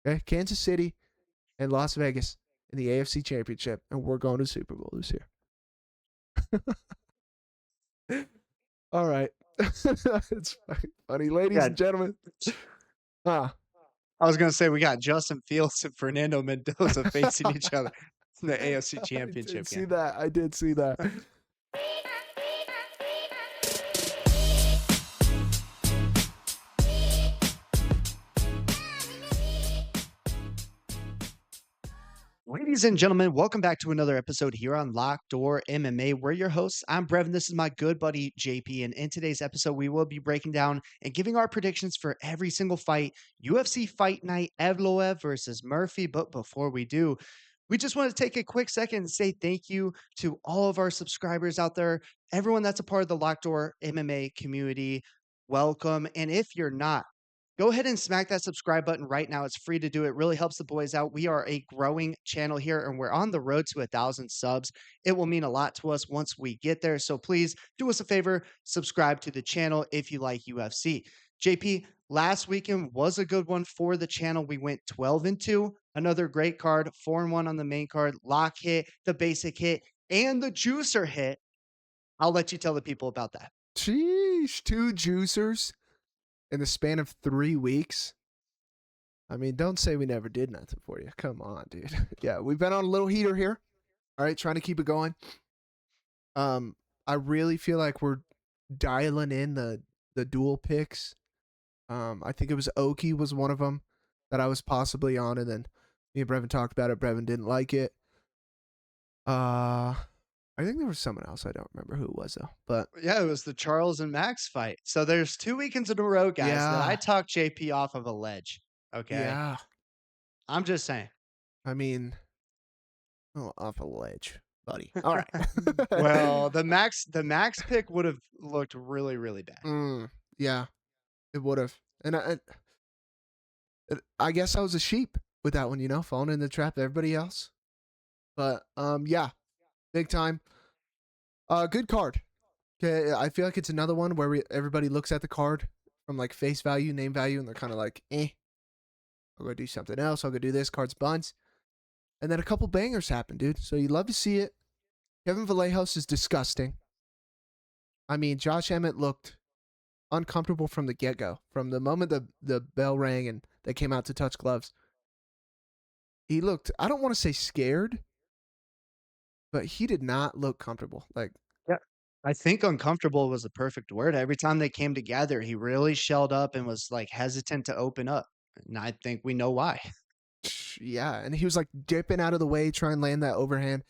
Okay, Kansas City and Las Vegas in the AFC Championship, and we're going to Super Bowl this year. All right. It's funny, ladies and gentlemen. I was going to say we got Justin Fields and Fernando Mendoza facing each other in the AFC Championship game. I did see that. Ladies and gentlemen, welcome back to another episode here on LockedDoorMMA. We're your hosts. I'm Brevin. This is my good buddy, JP. And in today's episode, we will be breaking down and giving our predictions for every single fight. UFC Fight Night, Evloev versus Murphy. But before we do, we just want to take a quick second and say thank you to all of our subscribers out there, everyone that's a part of the Locked Door MMA community. Welcome. And if you're not, go ahead and smack that subscribe button right now. It's free to do. It really helps the boys out. We are a growing channel here, and we're on the road to 1,000 subs. It will mean a lot to us once we get there. So please do us a favor, subscribe to the channel if you like UFC. JP, last weekend was a good one for the channel. We went 12-2, another great card, 4-1 on the main card. Lock hit, the basic hit, and the juicer hit. I'll let you tell the people about that. Sheesh, 2 juicers in the span of 3 weeks. I mean, don't say we never did nothing for you. Come on, dude. Yeah, we've been on a little heater here. All right, trying to keep it going. I really feel like we're dialing in the dual picks. I think it was Oki was one of them that I was possibly on, and then me and Brevin talked about it. Brevin didn't like it. I think there was someone else. I don't remember who it was, though. But yeah, it was the Charles and Max fight. So there's 2 weekends in a row, guys, that I talked JP off of a ledge. Okay. Yeah. I'm just saying. I mean, off a ledge, buddy. All right. Well, the Max pick would have looked really, really bad. Yeah, it would have. And I guess I was a sheep with that one, falling in the trap of everybody else. But yeah, big time. Good card. Okay, I feel like it's another one where everybody looks at the card from like face value, name value, and they're kind of like, I'll go do something else. I'll go do this. Card's buns. And then a couple bangers happen, dude. So you love to see it. Kevin Vallejos is disgusting. I mean, Josh Emmett looked uncomfortable from the get-go. From the moment the bell rang and they came out to touch gloves. He looked, I don't want to say scared, but he did not look comfortable. Like, yeah, I think uncomfortable was the perfect word. Every time they came together, he really shelled up and was like hesitant to open up. And I think we know why. Yeah, and he was like dipping out of the way, trying to land that overhand.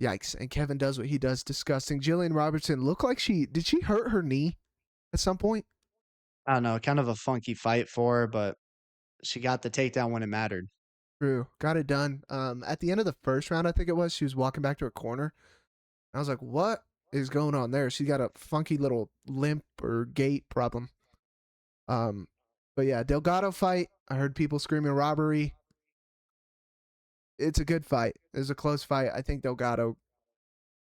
Yikes. And Kevin does what he does. Disgusting. Jillian Robertson looked like did she hurt her knee at some point? I don't know, kind of a funky fight for her, but she got the takedown when it mattered. True. Got it done. At the end of the first round, I think it was, she was walking back to her corner. I was like, what is going on there? She got a funky little limp or gait problem. But yeah, Delgado fight. I heard people screaming robbery. It's a good fight. It was a close fight. I think Delgado,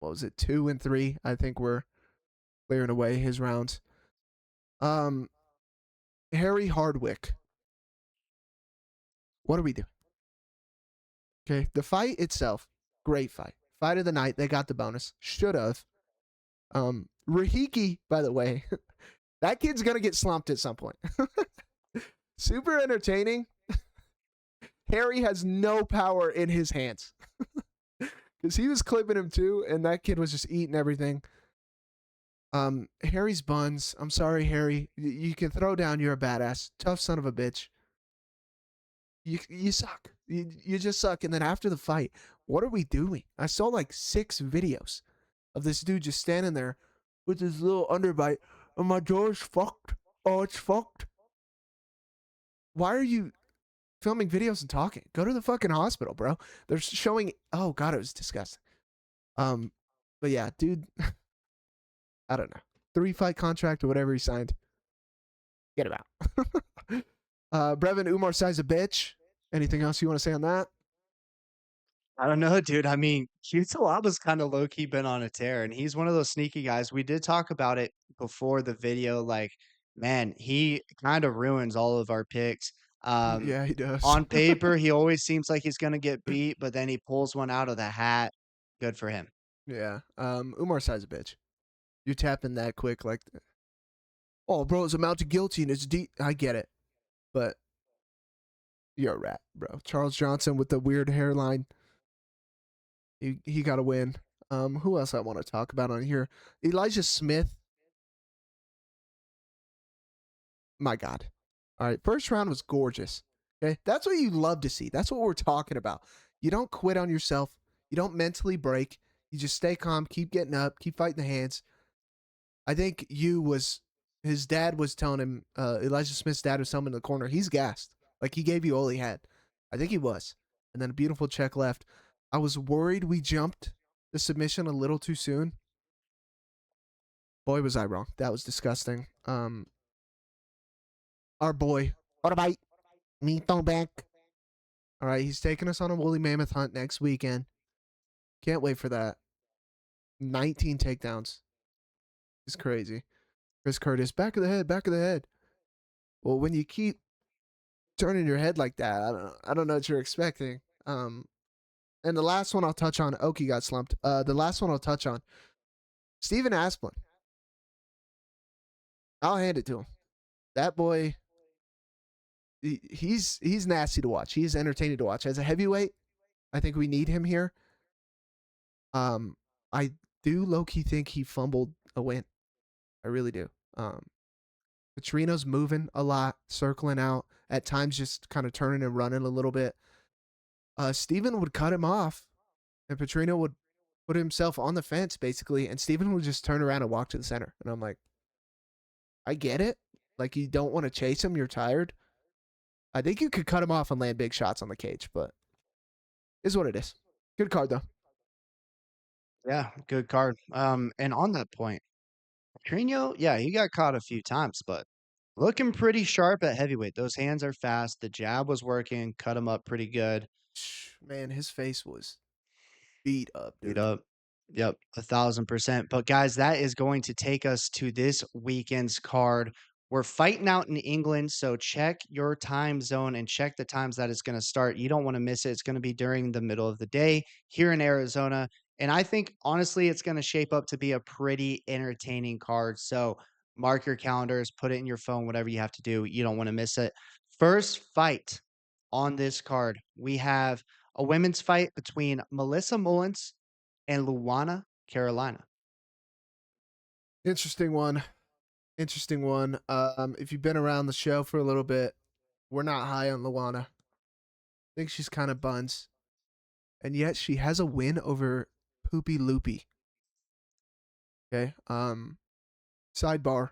2-3? I think we're clearing away his rounds. Harry Hardwick. What do we do? Okay, the fight itself, great fight. Fight of the night. They got the bonus. Should have. Rahiki, by the way, that kid's gonna get slumped at some point. Super entertaining. Harry has no power in his hands. Because he was clipping him too, and that kid was just eating everything. Harry's buns. I'm sorry, Harry. You can throw down. You're a badass. Tough son of a bitch. You suck. You just suck. And then after the fight, what are we doing? I saw like 6 videos of this dude just standing there with his little underbite. Oh, my jaw's fucked. Oh, it's fucked. Why are you filming videos and talking? Go to the fucking hospital, bro. They're showing. Oh God, it was disgusting. But yeah, dude. I don't know. 3-fight contract or whatever he signed. Get him out. Brevin, Umar size a bitch. Anything else you want to say on that? I don't know, dude. I mean, Qtalaba's kind of low-key been on a tear, and he's one of those sneaky guys. We did talk about it before the video. Like, man, he kind of ruins all of our picks. Yeah, he does. On paper, he always seems like he's gonna get beat, but then he pulls one out of the hat. Good for him. Yeah. Umar Sai's a bitch. You're tapping that quick, like, oh, bro, it's amount to guilty and it's deep. I get it, but you're a rat, bro. Charles Johnson with the weird hairline. He got to win. Who else I want to talk about on here? Elijah Smith. My God. All right, first round was gorgeous. Okay, that's what you love to see. That's what we're talking about. You don't quit on yourself. You don't mentally break. You just stay calm, keep getting up, keep fighting the hands. I think his dad was telling him, Elijah Smith's dad was telling him in the corner, he's gassed. Like he gave you all he had. I think he was. And then a beautiful check left. I was worried we jumped the submission a little too soon. Boy, was I wrong. That was disgusting. Our boy, what about Pinto back? All right, he's taking us on a woolly mammoth hunt next weekend. Can't wait for that. 19 takedowns. It's crazy. Chris Curtis, back of the head, back of the head. Well, when you keep turning your head like that, I don't know what you're expecting. And the last one I'll touch on, Oki got slumped. The last one I'll touch on, Steven Asplin. I'll hand it to him. That boy, he's nasty to watch. He's entertaining to watch. As a heavyweight, I think we need him here. I do low key think he fumbled a win. I really do. Petrino's moving a lot, circling out, at times just kind of turning and running a little bit. Steven would cut him off, and Petrino would put himself on the fence, basically, and Steven would just turn around and walk to the center. And I'm like, I get it. Like, you don't want to chase him. You're tired. I think you could cut him off and land big shots on the cage, but is what it is. Good card, though. Yeah, good card. And on that point, Trino, yeah, he got caught a few times, but looking pretty sharp at heavyweight. Those hands are fast. The jab was working, cut him up pretty good. Man, his face was beat up, Beat dude. up. Yep, 1,000%. But guys, that is going to take us to this weekend's card. We're fighting out in England, so check your time zone and check the times that it's going to start. You don't want to miss it. It's going to be during the middle of the day here in Arizona. And I think honestly, it's going to shape up to be a pretty entertaining card. So mark your calendars, put it in your phone, whatever you have to do. You don't want to miss it. First fight on this card, we have a women's fight between Melissa Mullins and Luana, Carolina. Interesting one. Interesting one. If you've been around the show for a little bit, we're not high on Luana. I think she's kind of buns. And yet she has a win over Poopy Loopy. Okay. Sidebar.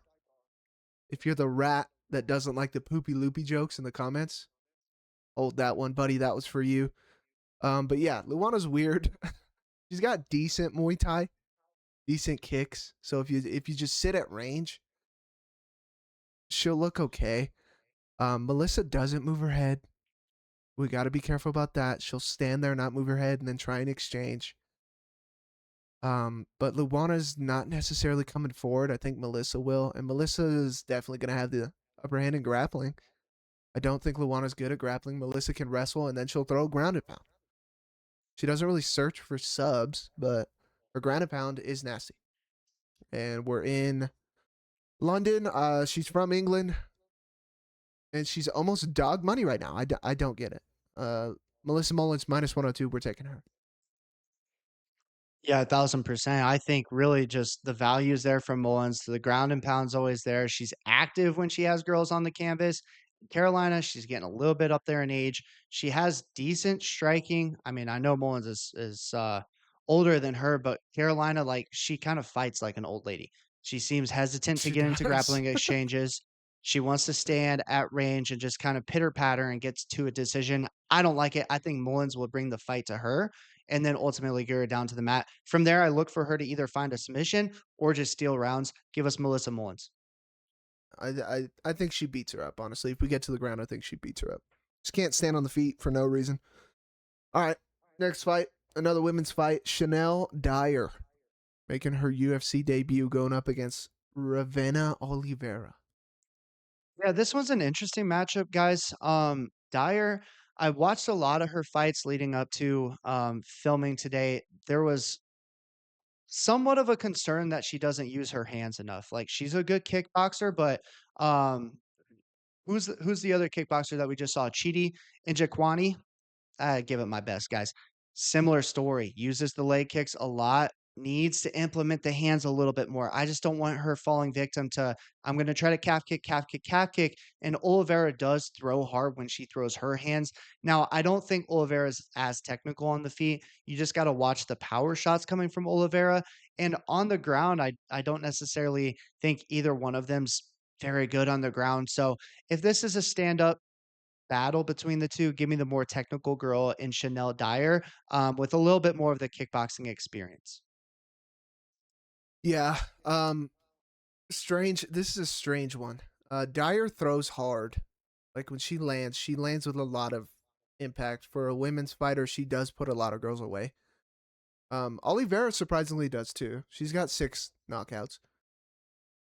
If you're the rat that doesn't like the Poopy Loopy jokes in the comments, hold that one, buddy. That was for you. But yeah, Luana's weird. She's got decent Muay Thai, decent kicks. So if you just sit at range, she'll look okay. Melissa doesn't move her head. We got to be careful about that. She'll stand there, not move her head, and then try and exchange. But Luana's not necessarily coming forward. I think Melissa will, and Melissa is definitely going to have the upper hand in grappling. I don't think Luana's good at grappling. Melissa can wrestle, and then she'll throw a ground and pound. She doesn't really search for subs, but her ground and pound is nasty. And we're in London. She's from England, and she's almost dog money right now. I don't get it. Melissa Mullins minus 102. We're taking her. Yeah, 1,000%. I think really just the values there from Mullins. The ground and pound's always there. She's active when she has girls on the canvas. Carolina, she's getting a little bit up there in age. She has decent striking. I mean, I know Mullins is older than her, but Carolina, like, she kind of fights like an old lady. She seems hesitant to She get into does. grappling exchanges. She wants to stand at range and just kind of pitter patter and gets to a decision. I don't like it. I think Mullins will bring the fight to her and then ultimately get her down to the mat. From there, I look for her to either find a submission or just steal rounds. Give us Melissa Mullins. I think she beats her up, honestly. If we get to the ground, I think she beats her up. Just can't stand on the feet for no reason. All right, next fight, another women's fight. Chanel Dyer making her UFC debut, going up against Ravenna Oliveira. Yeah, this one's an interesting matchup, guys. Dyer, I watched a lot of her fights leading up to filming today. There was somewhat of a concern that she doesn't use her hands enough. Like she's a good kickboxer, but um, who's the other kickboxer that we just saw? Chidi Njokwani. I give it my best, guys. Similar story. Uses the leg kicks a lot. Needs to implement the hands a little bit more. I just don't want her falling victim to I'm going to try to calf kick, calf kick, calf kick. And Oliveira does throw hard when she throws her hands. Now, I don't think Oliveira is as technical on the feet. You just got to watch the power shots coming from Oliveira. And on the ground, I don't necessarily think either one of them's very good on the ground. So if this is a stand up battle between the 2, give me the more technical girl in Chanel Dyer, with a little bit more of the kickboxing experience. Yeah. Strange. This is a strange one. Dyer throws hard. Like when she lands with a lot of impact. For a women's fighter, she does put a lot of girls away. Oliveira surprisingly does too. She's got 6 knockouts.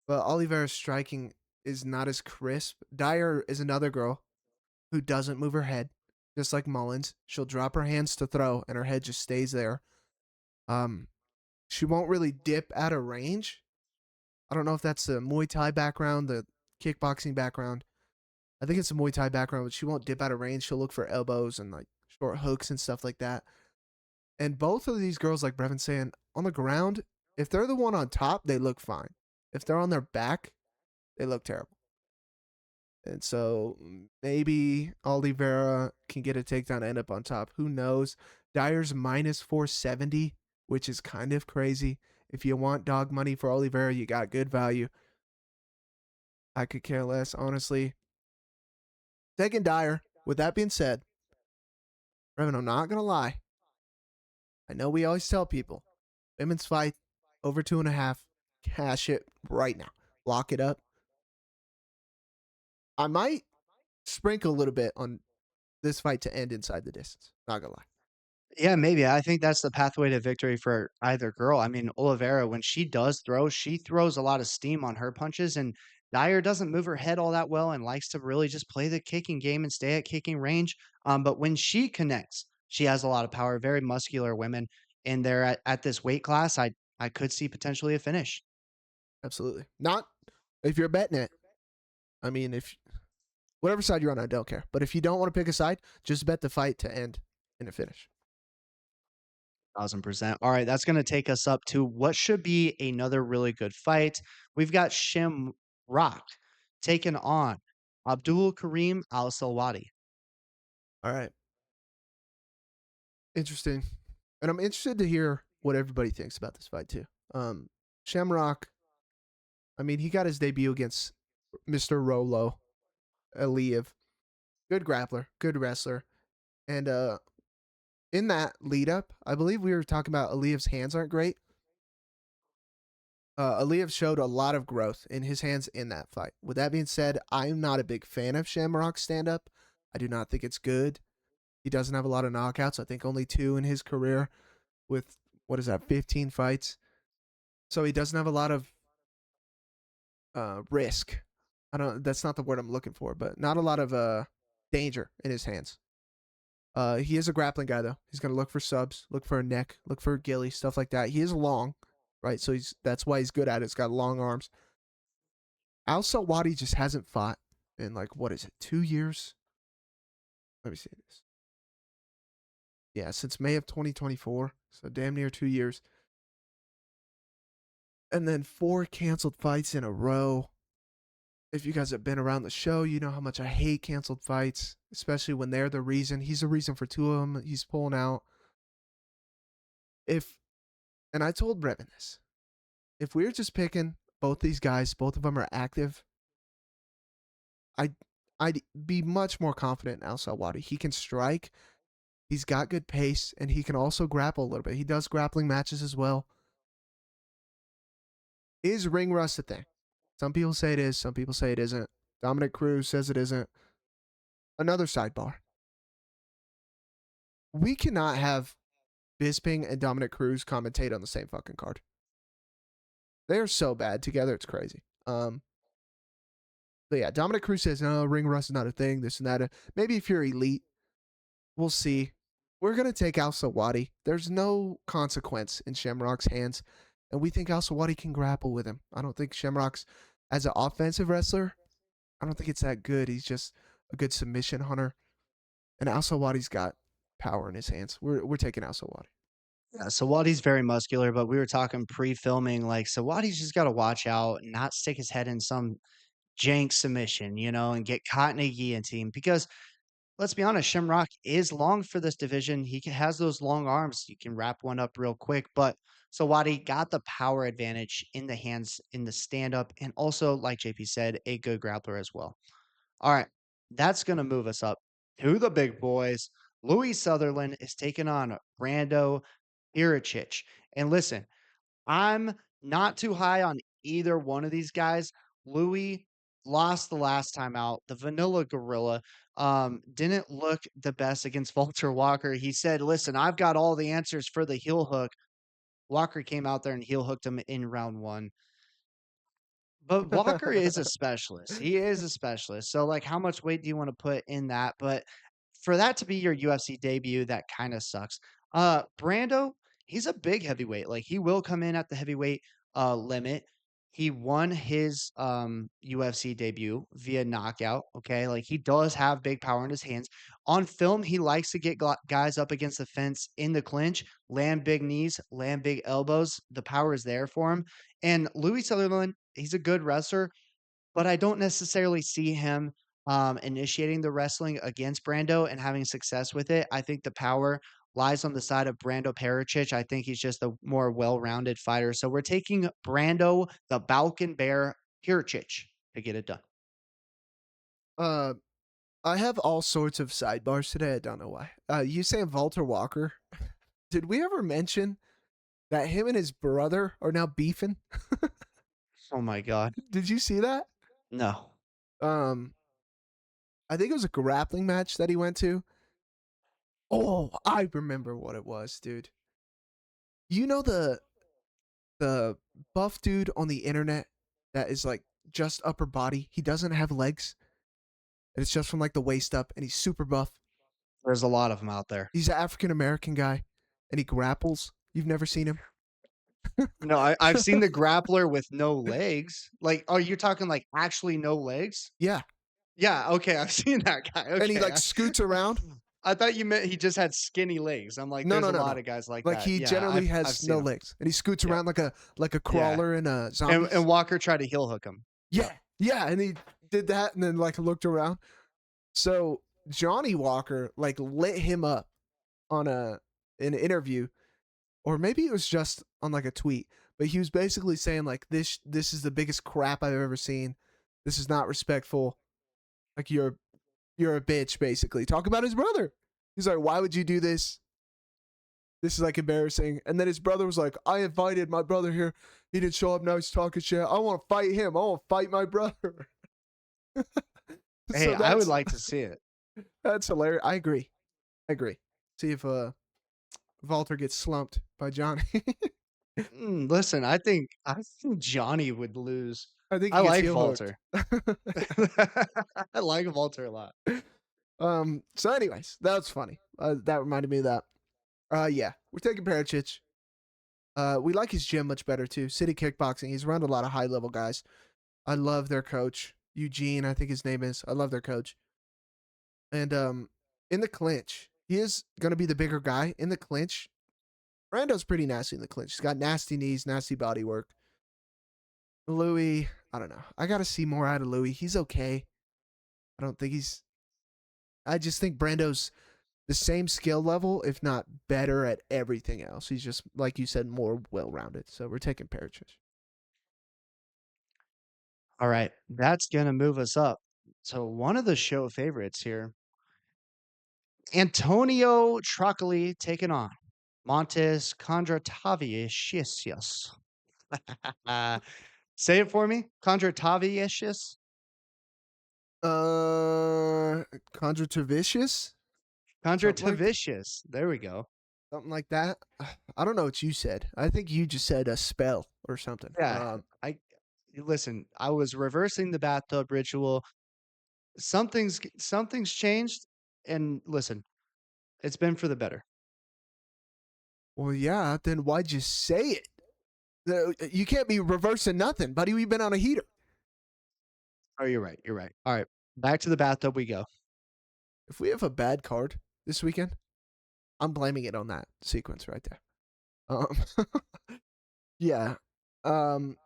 But Oliveira's striking is not as crisp. Dyer is another girl who doesn't move her head, just like Mullins. She'll drop her hands to throw, and her head just stays there. Um, she won't really dip out of range. I don't know if that's the Muay Thai background, the kickboxing background. I think it's a Muay Thai background, but she won't dip out of range. She'll look for elbows and like short hooks and stuff like that. And both of these girls, like Brevin's saying, on the ground, if they're the one on top, they look fine. If they're on their back, they look terrible. And so maybe Oliveira can get a takedown and end up on top. Who knows? Dyer's minus 470, which is kind of crazy. If you want dog money for Oliveira, you got good value. I could care less, honestly. Taking Dyer. With that being said, Revan, I'm not going to lie. I know we always tell people women's fight over 2.5. Cash it right now. Lock it up. I might sprinkle a little bit on this fight to end inside the distance. Not going to lie. Yeah, maybe. I think that's the pathway to victory for either girl. I mean, Oliveira, when she does throw, she throws a lot of steam on her punches, and Dyer doesn't move her head all that well and likes to really just play the kicking game and stay at kicking range. But when she connects, she has a lot of power, very muscular women. And they're at this weight class. I could see potentially a finish. Absolutely. Not if you're betting it. I mean, if whatever side you're on, I don't care. But if you don't want to pick a side, just bet the fight to end in a finish. 1000%. All right, that's going to take us up to what should be another really good fight. We've got Rock taking on Abdul Karim Al-Selwady. All right. Interesting. And I'm interested to hear what everybody thinks about this fight too. Shamrock, I mean, he got his debut against Mr. Rolo Evloev. Good grappler, good wrestler. And in that lead up, I believe we were talking about Aliev's hands aren't great. Aliev showed a lot of growth in his hands in that fight. With that being said, I'm not a big fan of Shamrock's stand up. I do not think it's good. He doesn't have a lot of knockouts. I think only 2 in his career with, what is that, 15 fights. So he doesn't have a lot of risk. That's not the word I'm looking for, but not a lot of danger in his hands. He is a grappling guy though. He's gonna look for subs, look for a neck, look for a gilly, stuff like that. He is long, right? So that's why he's good at it. He's got long arms. Al-Selwady just hasn't fought in like, what is it, 2 years? Let me see this. Yeah, since May of 2024, so damn near 2 years. And then 4 canceled fights in a row. If you guys have been around the show, you know how much I hate canceled fights, especially when they're the reason. He's the reason for 2 of them. He's pulling out. And I told Brevin this, if we were just picking both these guys, both of them are active, I'd, I'd be much more confident in Al-Selwady. He can strike. He's got good pace, and he can also grapple a little bit. He does grappling matches as well. Is ring rust a thing? Some people say it is. Some people say it isn't. Dominic Cruz says it isn't. Another sidebar. We cannot have Bisping and Dominic Cruz commentate on the same fucking card. They are so bad together. It's crazy. But yeah, Dominic Cruz says, no, ring rust is not a thing, this and that. Maybe if you're elite, we'll see. We're going to take Al-Selwady. There's no consequence in Shamrock's hands, and we think Al-Selwady can grapple with him. I don't think Shamrock's, as an offensive wrestler, I don't think it's that good. He's just a good submission hunter, and Al-Selwady's got power in his hands. We're taking Al-Selwady. Yeah, Sawadi's very muscular, but we were talking pre-filming, like Sawadi's just got to watch out and not stick his head in some jank submission, and get caught in a guillotine because let's be honest, Shamrock is long for this division. Has those long arms. You can wrap one up real quick, but Sawadi got the power advantage in the hands in the stand up, and also, like JP said, a good grappler as well. All right, that's gonna move us up to the big boys. Louis Sutherland is taking on Brando Pericic. And listen, I'm not too high on either one of these guys. Louis lost the last time out. The Vanilla Gorilla didn't look the best against Walter Walker. He said, "Listen, I've got all the answers for the heel hook." Walker came out there and heel hooked him in round one. But Walker is a specialist. He is a specialist. So, like, how much weight do you want to put in that? But for that to be your UFC debut, that kind of sucks. Brando, he's a big heavyweight. Like, he will come in at the heavyweight limit. He won his UFC debut via knockout. Okay, like he does have big power in his hands. On film, he likes to get guys up against the fence in the clinch, land big knees, land big elbows. The power is there for him. And Louis Sutherland, he's a good wrestler, but I don't necessarily see him initiating the wrestling against Brando and having success with it. I think the power lies on the side of Brando Pericic. I think he's just a more well-rounded fighter. So we're taking Brando, the Balkan Bear Pericic to get it done. uh, I have all sorts of sidebars today. I don't know why. You saying Walter Walker? Did we ever mention that him and his brother are now beefing? Oh my God. Did you see that? No. Um, I think it was a grappling match that he went to. Oh, I remember what it was, dude. You know the buff dude on the internet that is like just upper body. He doesn't have legs. And it's just from like the waist up, and he's super buff. There's a lot of them out there. He's an African American guy, and he grapples. You've never seen him? No, I've seen the grappler with no legs. Like, are you talking like actually no legs? Yeah, Yeah, okay, I've seen that guy. and he Okay. like scoots around. I thought you meant he just had skinny legs. I'm like, No, there's no, a no, lot no. of guys like Like that. he Yeah, generally I've has seen no him. legs, and he scoots Yeah. around like a Yeah. crawler in a zombie. And Walker tried to heel hook him. Yeah, yeah, and he did that, and then like looked around. So Johnny Walker like lit him up on an interview, or maybe it was just on like a tweet, but he was basically saying like this is the biggest crap I've ever seen. This is not respectful. Like you're a bitch, basically. Talk about his brother. He's like, why would you do this? This is like embarrassing. And then his brother was like, I invited my brother here. He didn't show up. Now he's talking shit. I want to fight him. I want to fight my brother. Hey, I would like to see it. That's hilarious. I agree. See if Walter gets slumped by Johnny. Listen, I think Johnny would lose. I think I he gets like heel Walter. hooked. I like Walter a lot. So anyways, that was funny. That reminded me of that. Yeah, we're taking Pericic. We like his gym much better too. City Kickboxing. He's around a lot of high level guys. I love their coach, Eugene, I think his name is. I love their coach. And in the clinch, he is gonna be the bigger guy. In the clinch, Brando's pretty nasty in the clinch. He's got nasty knees, nasty body work. Louis, I don't know. I gotta see more out of Louis. He's okay. I don't think he's. I just think Brando's the same skill level, if not better at everything else. He's just, like you said, more well-rounded. So we're taking Pericic. All right, that's gonna move us up. So one of the show favorites here, Antonio Trocoli taking on Montes Kondratavicius. Say it for me, Kondratavicius. Kondratavicius? Kondratavicius. There we go. Something like that. I don't know what you said. I think you just said a spell or something. Yeah, Listen, I was reversing the bathtub ritual. Something's changed, and listen, it's been for the better. Well, yeah, then why'd you say it? You can't be reversing nothing, buddy. We've been on a heater. Oh, you're right. You're right. All right, back to the bathtub we go. If we have a bad card this weekend, I'm blaming it on that sequence right there. Um, yeah. Um,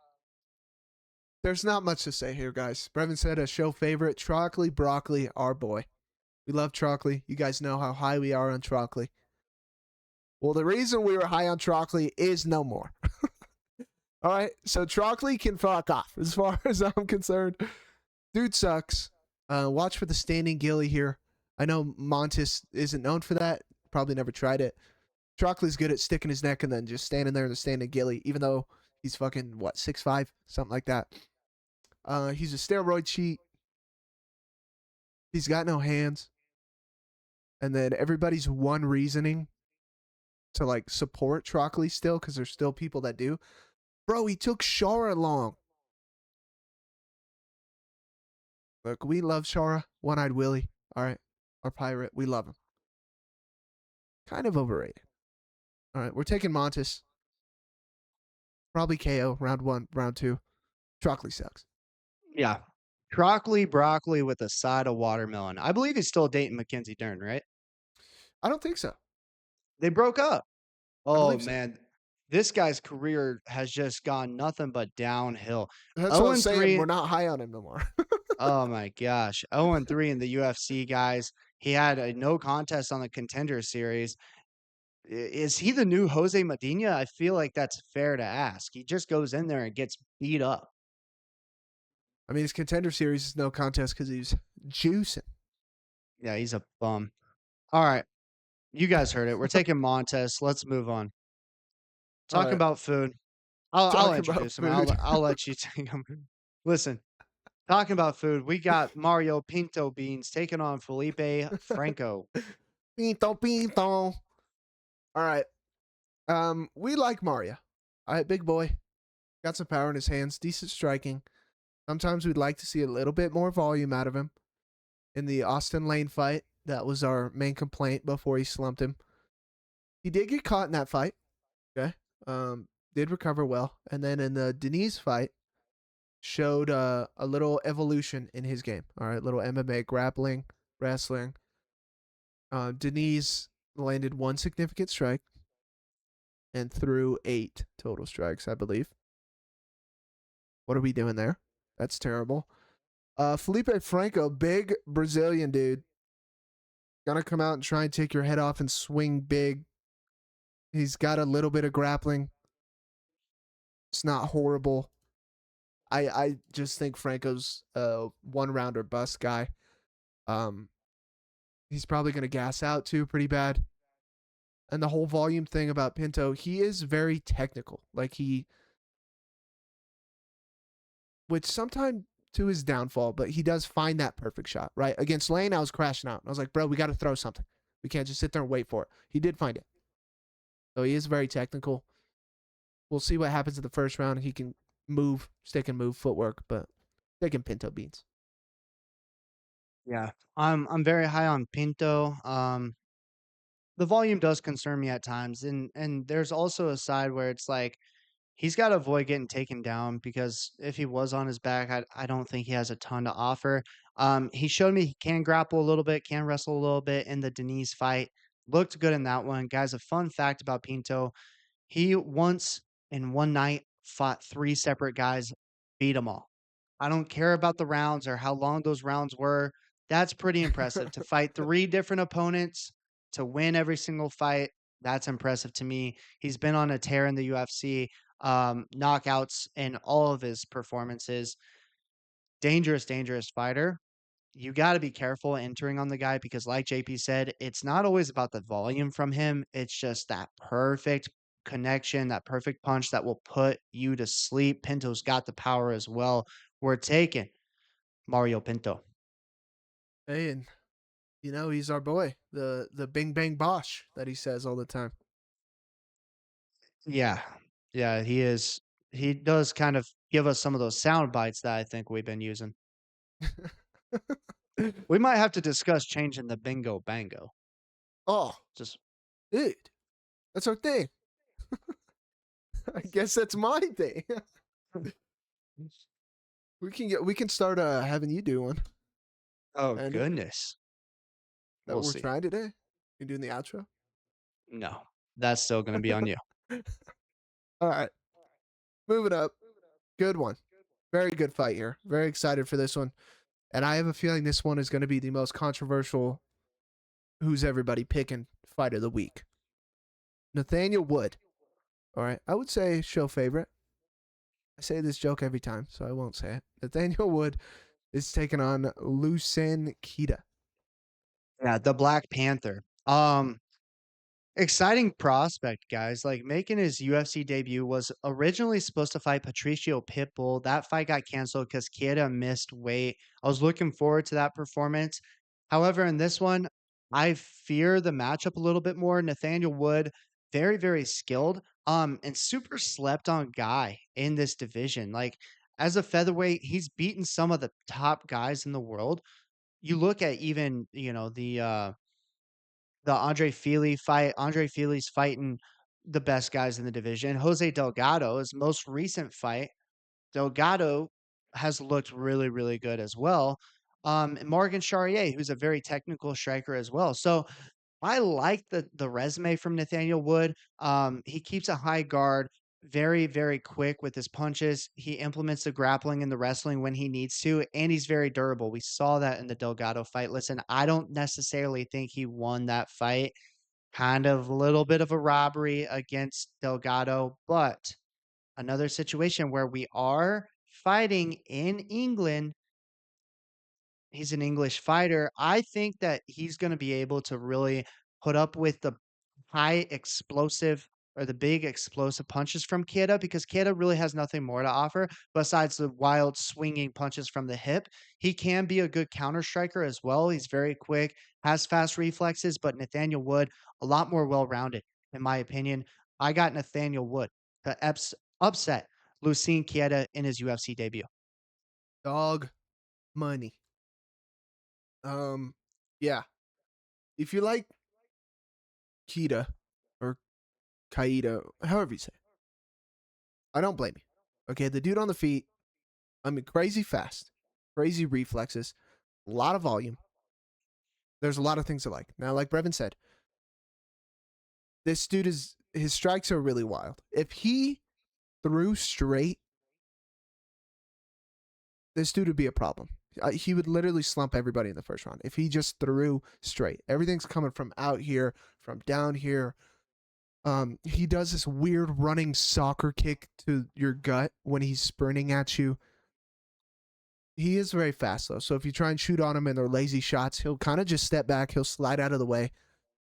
there's not much to say here, guys. Brevin said a show favorite, Trocoli, Broccoli, our boy. We love Trocoli. You guys know how high we are on Trocoli. Well, the reason we were high on Trocoli is no more. All right, so Trocoli can fuck off as far as I'm concerned. Dude sucks. Watch for the standing gilly here. I know Montes isn't known for that. Probably never tried it. Trocoli's good at sticking his neck and then just standing there in the standing gilly, even though he's fucking, what, 6'5", something like that. He's a steroid cheat. He's got no hands. And then everybody's one reasoning to like support Trocoli still, because there's still people that do. Bro, he took Shara along. Look, we love Shara. One-Eyed Willie. All right. Our pirate. We love him. Kind of overrated. All right. We're taking Montes. Probably KO. Round 1, round 2. Trocoli sucks. Yeah. Trocoli, broccoli with a side of watermelon. I believe he's still dating Mackenzie Dern, right? I don't think so. They broke up. I Oh, believe so. man. This guy's career has just gone nothing but downhill. That's what 0 I'm and saying. 3. We're not high on him no more. Oh my gosh. 0 and 3 in the UFC, guys. He had a no contest on the Contender Series. Is he the new Jose Medina? I feel like that's fair to ask. He just goes in there and gets beat up. I mean, his Contender Series is no contest because he's juicing. Yeah, he's a bum. All right. You guys heard it. We're taking Montes. Let's move on. All Talking right. about food. I'll Talk about introduce him. food. I'll let you take him. Listen, talking about food, we got Mario Pinto Beans taking on Felipe Franco. Pinto, Pinto. All right. We like Mario. All right, big boy. Got some power in his hands. Decent striking. Sometimes we'd like to see a little bit more volume out of him. In the Austin Lane fight, that was our main complaint before he slumped him. He did get caught in that fight. Okay. Did recover well. And then in the Denise fight, showed a little evolution in his game. All right, little MMA, grappling, wrestling. Denise landed 1 significant strike and threw 8 total strikes, I believe. What are we doing there? That's terrible. Felipe Franco, big Brazilian dude. Gonna come out and try and take your head off and swing big. He's got a little bit of grappling. It's not horrible. I just think Franco's a one rounder bust guy. Um, he's probably gonna gas out too pretty bad. And the whole volume thing about Pinto, he is very technical. Like which sometimes to his downfall, but he does find that perfect shot, right? Against Lane, I was crashing out. I was like, bro, we got to throw something. We can't just sit there and wait for it. He did find it. So he is very technical. We'll see what happens in the first round. He can move, stick and move, footwork, but taking Pinto beans. Yeah. I'm very high on Pinto. The volume does concern me at times. And there's also a side where it's like he's got to avoid getting taken down because if he was on his back, I don't think he has a ton to offer. He showed me he can grapple a little bit, can wrestle a little bit in the Denise fight. Looked good in that one. Guys, a fun fact about Pinto, he once in one night fought 3 separate guys, beat them all. I don't care about the rounds or how long those rounds were. That's pretty impressive to fight 3 different opponents to win every single fight. That's impressive to me. He's been on a tear in the UFC, knockouts in all of his performances. Dangerous, dangerous fighter. You got to be careful entering on the guy because, like JP said, it's not always about the volume from him. It's just that perfect connection, that perfect punch that will put you to sleep. Pinto's got the power as well. We're taking Mario Pinto. Hey, and he's our boy, the Bing Bang Bosh that he says all the time. Yeah. Yeah, he is. He does kind of give us some of those sound bites that I think we've been using. We might have to discuss changing the bingo bango. Oh, Just dude, that's our thing. I guess that's my thing. We can start having you do one. oh And goodness. that We'll we're see. trying today. You doing the outro? No, that's still gonna be on you. All right, moving up. Good one. Very good fight here. Very excited for this one. And I have a feeling this one is going to be the most controversial who's everybody picking fight of the week. Nathaniel Wood. All right. I would say show favorite. I say this joke every time, so I won't say it. Nathaniel Wood is taking on Lucen Keita. Yeah, the Black Panther. Exciting prospect, guys. Like making his UFC debut was originally supposed to fight Patricio Pitbull. That fight got canceled because Keita missed weight. I was looking forward to that performance. However, in this one, I fear the matchup a little bit more. Nathaniel Wood, very, very skilled, and super slept on guy in this division. Like as a featherweight, he's beaten some of the top guys in the world. You look at even, the Andre Fili fight. Andre Fili's fighting the best guys in the division. Jose Delgado, his most recent fight, Delgado has looked really, really good as well. And Morgan Charrier, who's a very technical striker as well. So I like the resume from Nathaniel Wood. He keeps a high guard, very, very quick with his punches. He implements the grappling and the wrestling when he needs to, and he's very durable. We saw that in the Delgado fight. Listen, I don't necessarily think he won that fight. Kind of a little bit of a robbery against Delgado, but another situation where we are fighting in England. He's an English fighter. I think that he's gonna be able to really put up with the high explosive or the big explosive punches from Keita because Keita really has nothing more to offer besides the wild swinging punches from the hip. He can be a good counter striker as well. He's very quick, has fast reflexes, but Nathaniel Wood, a lot more well-rounded, in my opinion. I got Nathaniel Wood to upset Lucien Keita in his UFC debut. Dog money. Yeah. If you like Keita or Kaida, however you say it, I don't blame you. Okay, the dude on the feet, I mean, crazy fast, crazy reflexes, a lot of volume. There's a lot of things I like. Now, like Brevin said, this dude is, his strikes are really wild. If he threw straight, this dude would be a problem. He would literally slump everybody in the first round if he just threw straight. Everything's coming from out here, from down here. He does this weird running soccer kick to your gut when he's sprinting at you. He is very fast though, so if you try and shoot on him and they're lazy shots, he'll kind of just step back. He'll slide out of the way.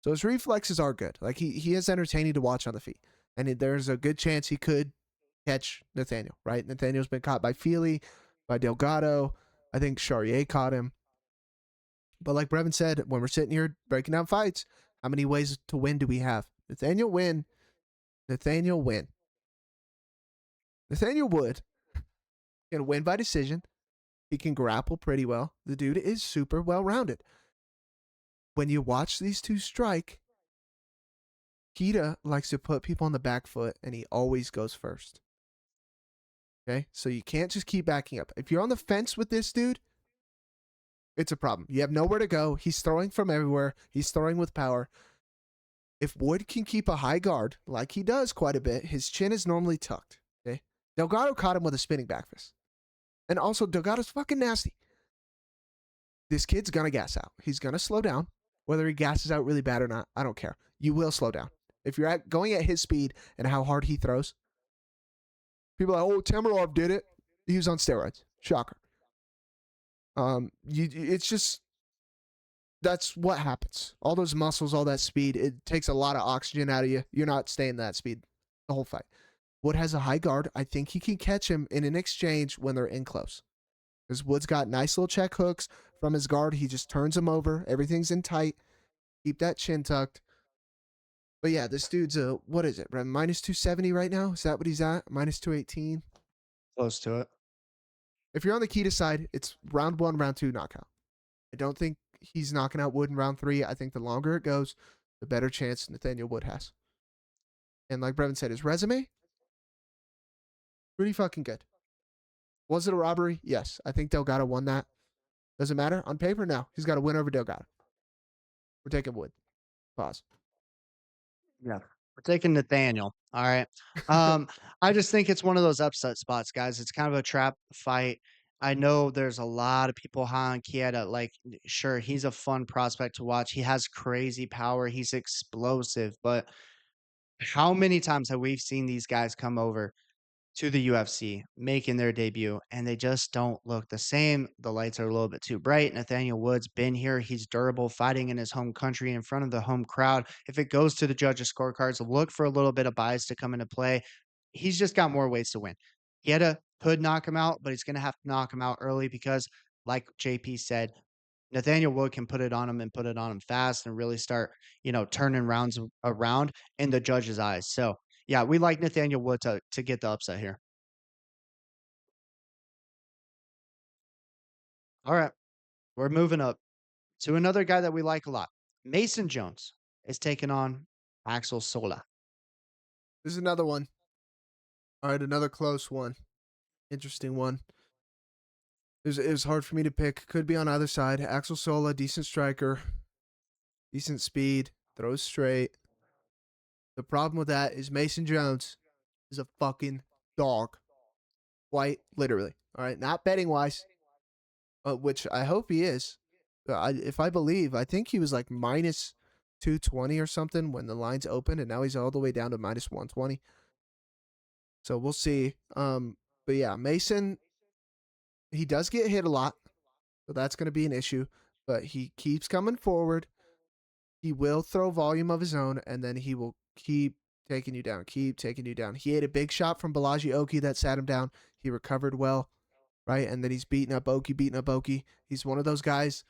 So his reflexes are good. Like he is entertaining to watch on the feet, and there's a good chance he could catch Nathaniel. Right? Nathaniel's been caught by Fili, by Delgado. I think Charrier caught him. But like Brevin said, when we're sitting here breaking down fights, how many ways to win do we have? Nathaniel win. Nathaniel win. Nathaniel Wood can win by decision. He can grapple pretty well. The dude is super well rounded. When you watch these two strike, Keita likes to put people on the back foot and he always goes first. Okay? So you can't just keep backing up. If you're on the fence with this dude, it's a problem. You have nowhere to go. He's throwing from everywhere. He's throwing with power. If Wood can keep a high guard, like he does quite a bit, his chin is normally tucked. Okay? Delgado caught him with a spinning back fist. And also, Delgado's fucking nasty. This kid's gonna gas out. He's gonna slow down. Whether he gasses out really bad or not, I don't care. You will slow down. If you're going at his speed and how hard he throws, people are like, oh, Tamarov did it. He was on steroids. Shocker. It's just, that's what happens. All those muscles, all that speed, it takes a lot of oxygen out of you. You're not staying that speed the whole fight. Wood has a high guard. I think he can catch him in an exchange when they're in close. Because Wood's got nice little check hooks from his guard. He just turns him over. Everything's in tight. Keep that chin tucked. But yeah, this dude's what is it, minus 270 right now? Is that what he's at? Minus 218? Close to it. If you're on the Keita side, it's round one, round two knockout. I don't think he's knocking out Wood in round three. I think the longer it goes, the better chance Nathaniel Wood has. And like Brevin said, his resume, pretty fucking good. Was it a robbery? Yes. I think Delgado won that. Does it matter? On paper, no. He's got to win over Delgado. We're taking Wood. Pause. Yeah. We're taking Nathaniel. All right. Um, I just think it's one of those upset spots, guys. It's kind of a trap fight. I know there's a lot of people high on Keita. Like, sure, he's a fun prospect to watch. He has crazy power. He's explosive. But how many times have we seen these guys come over to the UFC, making their debut, and they just don't look the same? The lights are a little bit too bright. Nathaniel Wood's been here. He's durable, fighting in his home country in front of the home crowd. If it goes to the judges' scorecards, look for a little bit of bias to come into play. He's just got more ways to win. Guetta could knock him out, but he's going to have to knock him out early because, like JP said, Nathaniel Wood can put it on him and put it on him fast and really start, turning rounds around in the judge's eyes. So, yeah, we like Nathaniel Wood to get the upset here. All right, we're moving up to another guy that we like a lot. Mason Jones is taking on Axel Sola. This is another one. All right, another close one. Interesting one. It was hard for me to pick. Could be on either side. Axel Sola, decent striker, decent speed, throws straight. The problem with that is Mason Jones is a fucking dog. Quite literally. All right, not betting wise, which I hope he is. If I believe, I think he was like minus 220 or something when the lines opened, and now he's all the way down to minus 120. So we'll see. But yeah, Mason, he does get hit a lot, so that's going to be an issue. But he keeps coming forward. He will throw volume of his own, and then he will keep taking you down, keep taking you down. He had a big shot from Balaji Oki that sat him down. He recovered well, right? And then he's beating up Oki, beating up Oki. He's one of those guys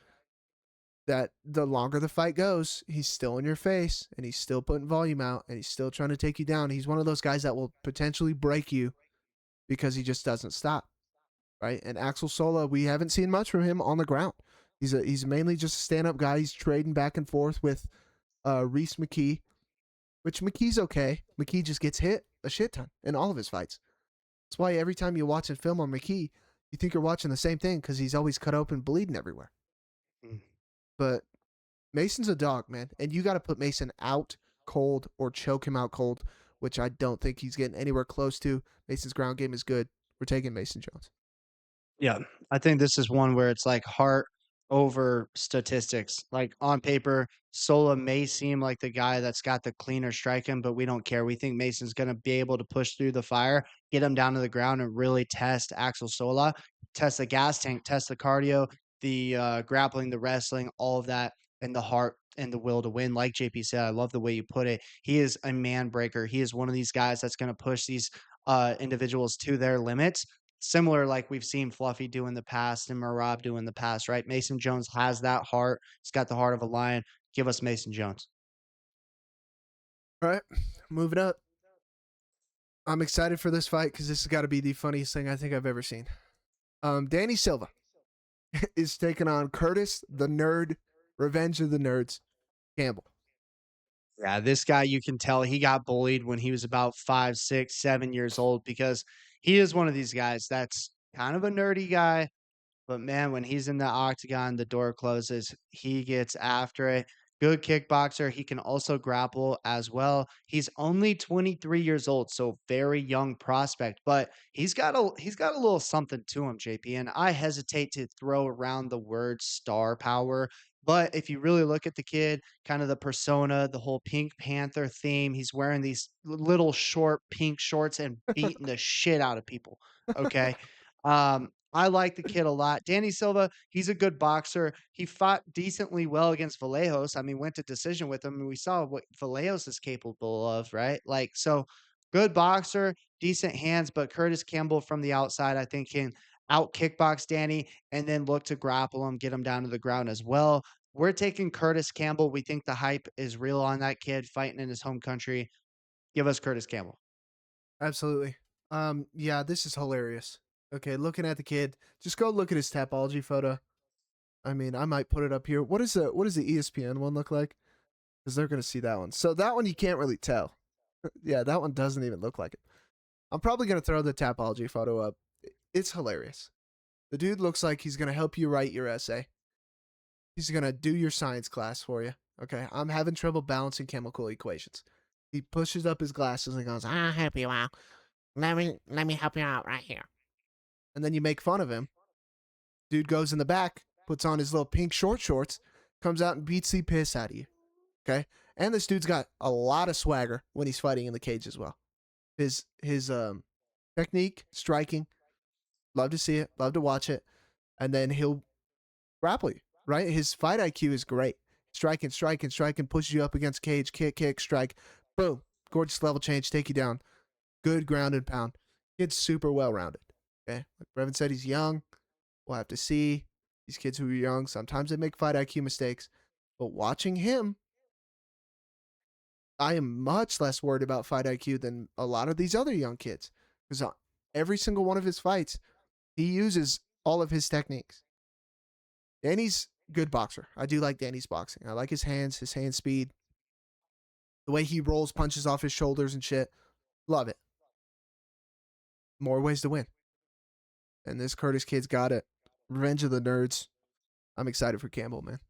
that the longer the fight goes, he's still in your face and he's still putting volume out and he's still trying to take you down. He's one of those guys that will potentially break you because he just doesn't stop, right? And Axel Sola, we haven't seen much from him on the ground. He's mainly just a stand up guy. He's trading back and forth with Reese McKee, which McKee's okay. McKee just gets hit a shit ton in all of his fights. That's why every time you watch a film on McKee, you think you're watching the same thing because he's always cut open, bleeding everywhere. Mm. But Mason's a dog, man, and you got to put Mason out cold or choke him out cold, which I don't think he's getting anywhere close to. Mason's ground game is good. We're taking Mason Jones. Yeah, I think this is one where it's like heart over statistics. Like on paper, Sola may seem like the guy that's got the cleaner striking, but we don't care. We think Mason's going to be able to push through the fire, get him down to the ground, and really test Axel Sola, test the gas tank, test the cardio, the grappling, the wrestling, all of that, and the heart and the will to win. Like JP said, I love the way you put it. He is a man breaker. He is one of these guys that's going to push these individuals to their limits, similar like we've seen Fluffy do in the past and Marab do in the past, right? Mason Jones has that heart. He's got the heart of a lion. Give us Mason Jones. All right, moving up. I'm excited for this fight because this has got to be the funniest thing I think I've ever seen. Danny Silva is taking on Curtis the Nerd, Revenge of the Nerds, Campbell. Yeah, this guy, you can tell he got bullied when he was about 5, 6, 7 years old because he is one of these guys that's kind of a nerdy guy. But man, when he's in the octagon, the door closes. He gets after it. Good kickboxer. He can also grapple as well. He's only 23 years old, so very young prospect, but he's got a little something to him, JP. And I hesitate to throw around the word star power, but if you really look at the kid, kind of the persona, the whole Pink Panther theme, he's wearing these little short pink shorts and beating the shit out of people. Okay. I like the kid a lot. Danny Silva, he's a good boxer. He fought decently well against Vallejos. I mean, went to decision with him, and we saw what Vallejos is capable of, right? Like, so good boxer, decent hands, but Curtis Campbell from the outside, I think, can out kickbox Danny and then look to grapple him, get him down to the ground as well. We're taking Curtis Campbell. We think the hype is real on that kid fighting in his home country. Give us Curtis Campbell. Absolutely. Yeah, this is hilarious. Okay, looking at the kid, just go look at his Tapology photo. I mean, I might put it up here. What does the ESPN one look like? Because they're gonna see that one. So that one you can't really tell. Yeah, that one doesn't even look like it. I'm probably gonna throw the Tapology photo up. It's hilarious. The dude looks like he's gonna help you write your essay. He's gonna do your science class for you. Okay, I'm having trouble balancing chemical equations. He pushes up his glasses and goes, "I'll help you out. Let me help you out right here." And then you make fun of him. Dude goes in the back, puts on his little pink short shorts, comes out and beats the piss out of you. Okay, and this dude's got a lot of swagger when he's fighting in the cage as well. His technique, striking, love to see it, love to watch it, and then he'll grapple you. Right, his fight IQ is great. Striking, pushes you up against cage, kick, strike, boom, gorgeous level change, take you down. Good ground and pound. Kid's super well rounded. Okay, like Brevin said, he's young. We'll have to see. These kids who are young, sometimes they make fight IQ mistakes. But watching him, I am much less worried about fight IQ than a lot of these other young kids. Because every single one of his fights, he uses all of his techniques. Danny's good boxer. I do like Danny's boxing. I like his hand speed, the way he rolls punches off his shoulders and shit. Love it. More ways to win. And this Curtis kid's got it. Revenge of the Nerds. I'm excited for Campbell, man.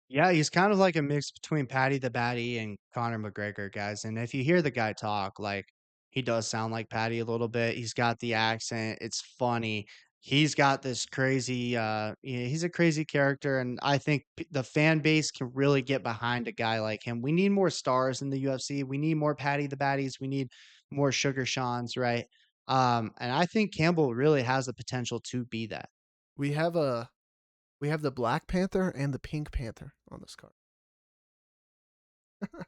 Yeah, he's kind of like a mix between Paddy the Baddy and Conor McGregor, guys. And if you hear the guy talk, like he does sound like Paddy a little bit. He's got the accent. It's funny. He's got this crazy yeah, he's a crazy character and I think the fan base can really get behind a guy like him. We need more stars in the UFC. We need more Paddy the Baddies. We need more Sugar Seans, right? And I think Campbell really has the potential to be that. We have a we have the Black Panther and the Pink Panther on this card.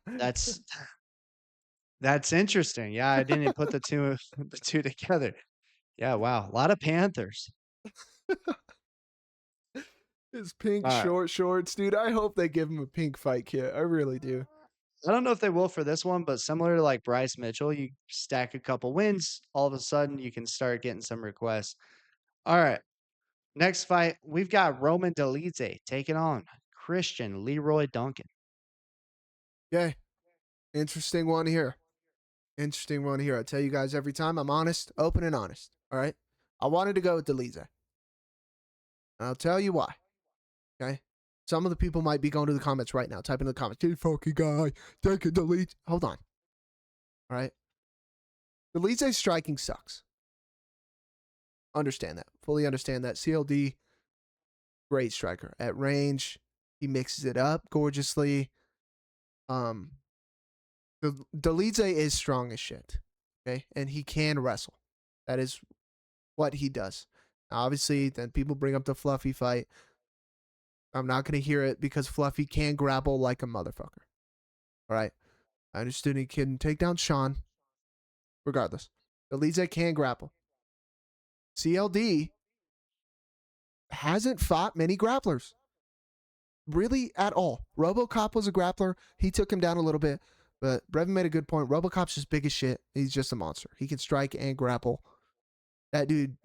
That's That's interesting. Yeah, I didn't put the 2 the 2 together. Yeah, wow, a lot of Panthers. His pink Alright. short shorts, dude. I hope they give him a pink fight kit. I really do. I don't know if they will for this one, but similar to, like, Bryce Mitchell, you stack a couple wins, all of a sudden, you can start getting some requests. Alright, next fight, we've got Roman Dolidze taking on Christian Leroy Duncan. Okay. Interesting one here. Interesting one here. I tell you guys every time I'm honest, open and honest. All right. I wanted to go with Dolidze. I'll tell you why. Okay. Some of the people might be going to the comments right now, typing in the comments, "Dude, fucking guy, take it, delete." Hold on. All right. Dolidze's striking sucks. Understand that. Fully understand that. CLD, great striker. At range, he mixes it up gorgeously. Um, Dolidze is strong as shit. Okay. And he can wrestle. That is what he does. Now, obviously, then people bring up the Fluffy fight. I'm not going to hear it because Fluffy can grapple like a motherfucker. All right. I understood he can take down Sean. Regardless, Dolidze can grapple. CLD hasn't fought many grapplers. Really at all. RoboCop was a grappler. He took him down a little bit. But Brevin made a good point. RoboCop's just big as shit. He's just a monster. He can strike and grapple. That dude,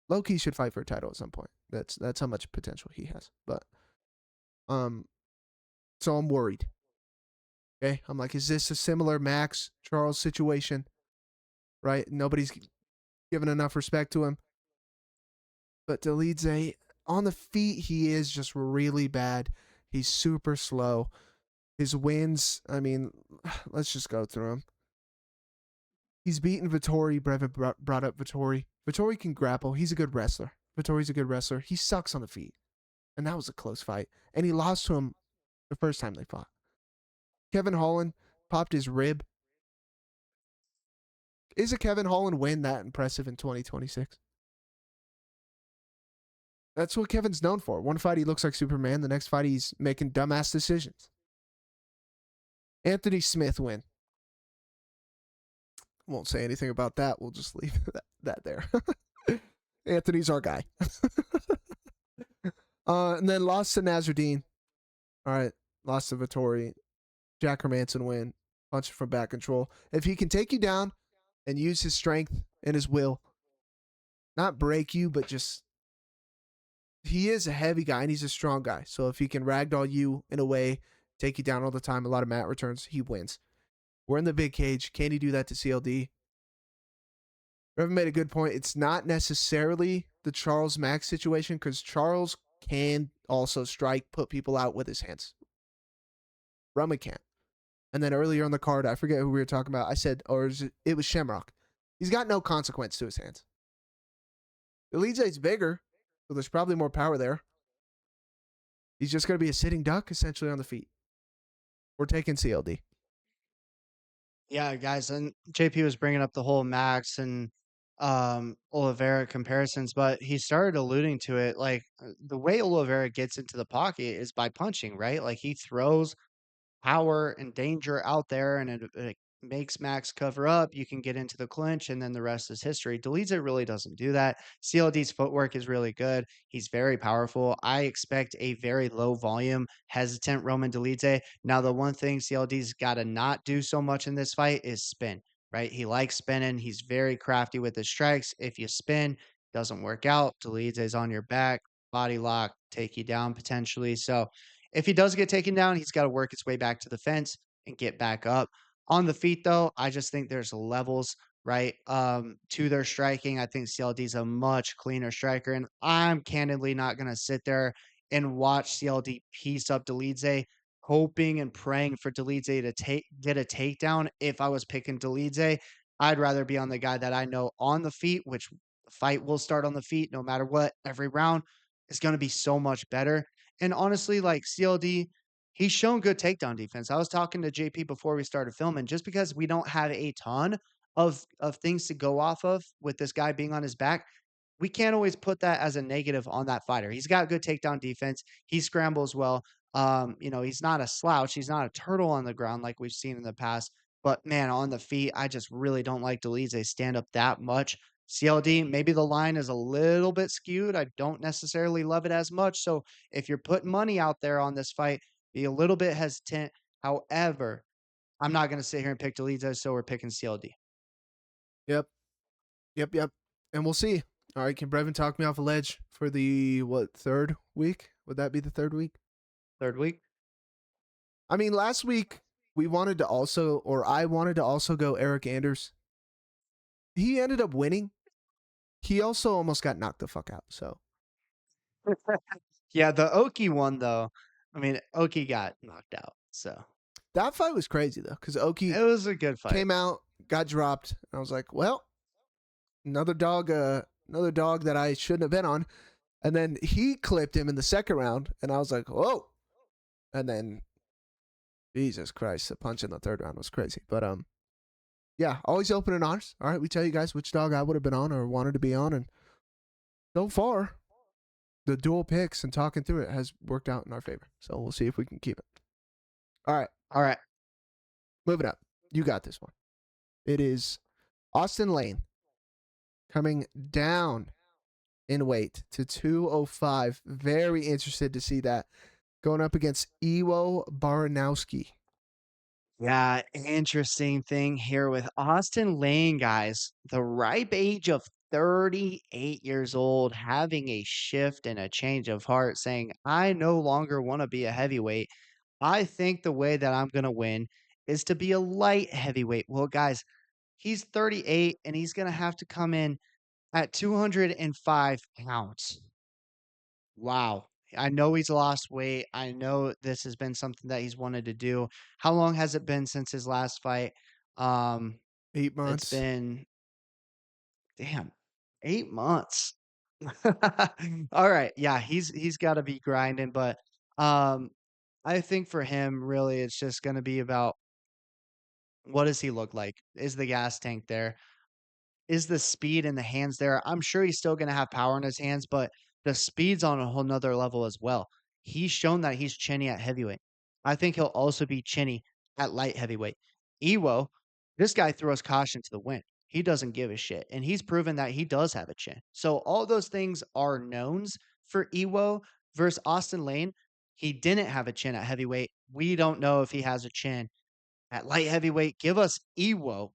low-key should fight for a title at some point. That's how much potential he has. But so I'm worried. Okay, I'm like, is this a similar Max Charles situation? Right, nobody's given enough respect to him. But Dolidze, on the feet, he is just really bad. He's super slow. His wins, I mean, let's just go through them. He's beaten Vettori. Brevin brought up Vettori. Vettori can grapple. He's a good wrestler. Vettori's a good wrestler. He sucks on the feet. And that was a close fight. And he lost to him the first time they fought. Kevin Holland popped his rib. Is a Kevin Holland win that impressive in 2026? That's what Kevin's known for. One fight he looks like Superman. The next fight he's making dumbass decisions. Anthony Smith win. Won't say anything about that. We'll just leave that there. Anthony's our guy. And then lost to Nasruddin. All right. Lost to Vettori. Jack Hermanson win. Punch from back control. If he can take you down and use his strength and his will. Not break you, but just he is a heavy guy and he's a strong guy. So if he can ragdoll you in a way, take you down all the time, a lot of mat returns, he wins. We're in the big cage. Can he do that to CLD? Revan made a good point. It's not necessarily the Charles Max situation because Charles can also strike, put people out with his hands. Roman can't. And then earlier on the card, I forget who we were talking about. I said, it was Shamrock. He's got no consequence to his hands. Dolidze's bigger, so there's probably more power there. He's just going to be a sitting duck essentially on the feet. We're taking CLD. Yeah, guys, and JP was bringing up the whole Max and Oliveira comparisons, but he started alluding to it. Like the way Oliveira gets into the pocket is by punching, right? Like he throws power and danger out there, and it makes Max cover up. You can get into the clinch, and then the rest is history. Dolidze really doesn't do that. CLD's footwork is really good. He's very powerful. I expect a very low volume, hesitant Roman Dolidze. Now, the one thing CLD's got to not do so much in this fight is spin, right? He likes spinning. He's very crafty with his strikes. If you spin, doesn't work out. Dolidze's on your back, body lock, take you down potentially. So, if he does get taken down, he's got to work his way back to the fence and get back up. On the feet, though, I just think there's levels, right, to their striking. I think CLD is a much cleaner striker, and I'm candidly not going to sit there and watch CLD piece up Dolidze, hoping and praying for Dolidze to get a takedown. If I was picking Dolidze, I'd rather be on the guy that I know on the feet, which the fight will start on the feet no matter what. Every round is going to be so much better. And honestly, like CLD, he's shown good takedown defense. I was talking to JP before we started filming, just because we don't have a ton of things to go off of with this guy being on his back, we can't always put that as a negative on that fighter. He's got good takedown defense. He scrambles well. He's not a slouch. He's not a turtle on the ground like we've seen in the past. But man, on the feet, I just really don't like Dolidze stand up that much. CLD, maybe the line is a little bit skewed. I don't necessarily love it as much. So if you're putting money out there on this fight, be a little bit hesitant. However, I'm not going to sit here and pick Dolidze, so we're picking CLD. Yep. Yep. And we'll see. All right, can Brevin talk me off a ledge for the, third week? Would that be the third week? Third week? I mean, last week I wanted to also go Eric Anders. He ended up winning. He also almost got knocked the fuck out. So Yeah, the Oki one though. I mean, Oki got knocked out, so that fight was crazy though, because Oki it was a good fight. came out, got dropped. And I was like, well, another dog that I shouldn't have been on. And then he clipped him in the second round, and I was like, whoa. And then, Jesus Christ, the punch in the third round was crazy. But yeah, always open and honest. All right, we tell you guys which dog I would have been on or wanted to be on, and so far, the dual picks and talking through it has worked out in our favor. So we'll see if we can keep it. All right, moving up. You got this one. It is Austin Lane coming down in weight to 205. Very interested to see that. Going up against Iwo Baraniewski. Yeah, interesting thing here with Austin Lane, guys. The ripe age of 38 years old, having a shift and a change of heart, saying, I no longer want to be a heavyweight. I think the way that I'm going to win is to be a light heavyweight. Well, guys, he's 38 and he's going to have to come in at 205 pounds. Wow. I know he's lost weight. I know this has been something that he's wanted to do. How long has it been since his last fight? Um, 8 months. it's been, damn, 8 months. All right. Yeah, he's got to be grinding, but um, I think for him, really, it's just going to be about what does he look like? Is the gas tank there? Is the speed in the hands there? I'm sure he's still gonna have power in his hands, but the speed's on a whole nother level as well. He's shown that he's chinny at heavyweight. I think he'll also be chinny at light heavyweight. Ewo, this guy throws caution to the wind. He doesn't give a shit, and he's proven that he does have a chin. So all those things are knowns for Ewo versus Austin Lane. He didn't have a chin at heavyweight. We don't know if he has a chin at light heavyweight. Give us Ewo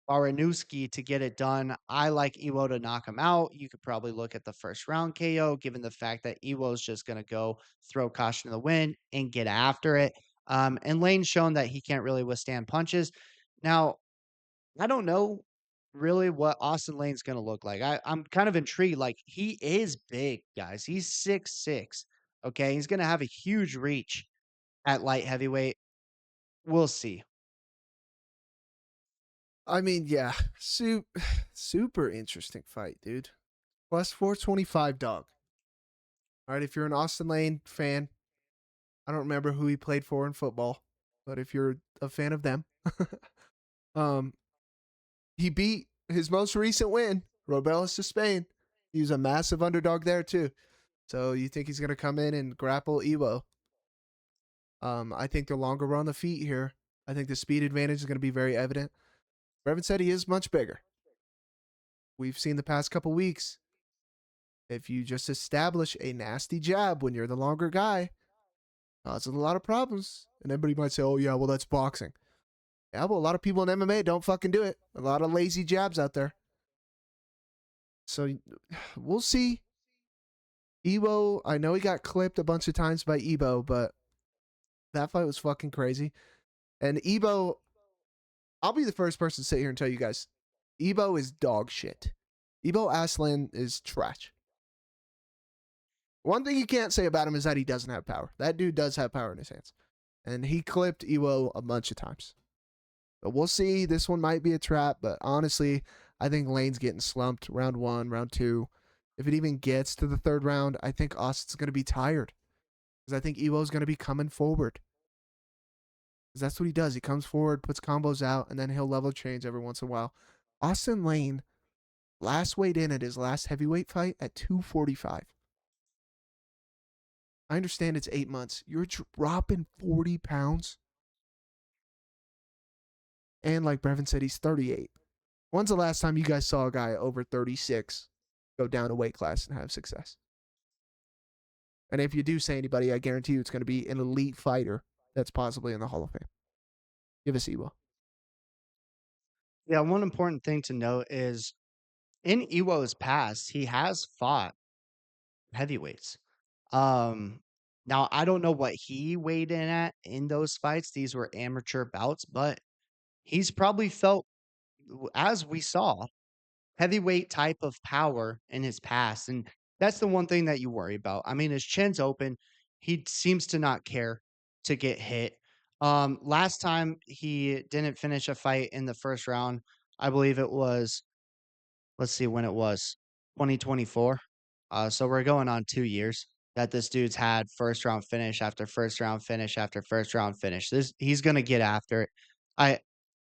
Baraniewski to get it done. I like Evo to knock him out. You could probably look at the first round KO, given the fact that Evo's just going to go throw caution to the wind and get after it. And Lane's shown that he can't really withstand punches. Now, I don't know really what Austin Lane's going to look like. I'm kind of intrigued. Like, he is big, guys. He's 6'6". Okay. He's going to have a huge reach at light heavyweight. We'll see. I mean, yeah, super interesting fight, dude. Plus 425 dog. All right, if you're an Austin Lane fan, I don't remember who he played for in football, but if you're a fan of them, um, he beat his most recent win, Robelis to Spain. He was a massive underdog there too. So you think he's gonna come in and grapple Evo? I think they're longer on the feet here. I think the speed advantage is gonna be very evident. Brevin said he is much bigger. We've seen the past couple weeks. If you just establish a nasty jab when you're the longer guy, causes a lot of problems. And everybody might say, oh, yeah, well, that's boxing. Yeah, well, a lot of people in MMA don't fucking do it. A lot of lazy jabs out there. So we'll see. Evo, I know he got clipped a bunch of times by Evo, but that fight was fucking crazy. And Evo, I'll be the first person to sit here and tell you guys, Evo is dog shit. Evo Aslan is trash. One thing you can't say about him is that he doesn't have power. That dude does have power in his hands. And he clipped Evo a bunch of times. But we'll see. This one might be a trap, but honestly, I think Lane's getting slumped round 1, round 2. If it even gets to the 3rd round, I think Austin's going to be tired. Because I think Evo's going to be coming forward. Because that's what he does. He comes forward, puts combos out, and then he'll level change every once in a while. Austin Lane last weighed in at his last heavyweight fight at 245. I understand it's 8 months. You're dropping 40 pounds. And like Brevin said, he's 38. When's the last time you guys saw a guy over 36 go down a weight class and have success? And if you do say anybody, I guarantee you it's going to be an elite fighter that's possibly in the Hall of Fame. Give us Evo. Yeah, one important thing to note is in Ewo's past, he has fought heavyweights. Um, Now I don't know what he weighed in at in those fights. These were amateur bouts, but he's probably felt, as we saw, heavyweight type of power in his past, and that's the one thing that you worry about. I mean, his chin's open. He seems to not care to get hit. Last time he didn't finish a fight in the first round, I believe it was, let's see when it was, 2024. So we're going on 2 years that this dude's had first round finish after first round finish after first round finish. He's gonna get after it. I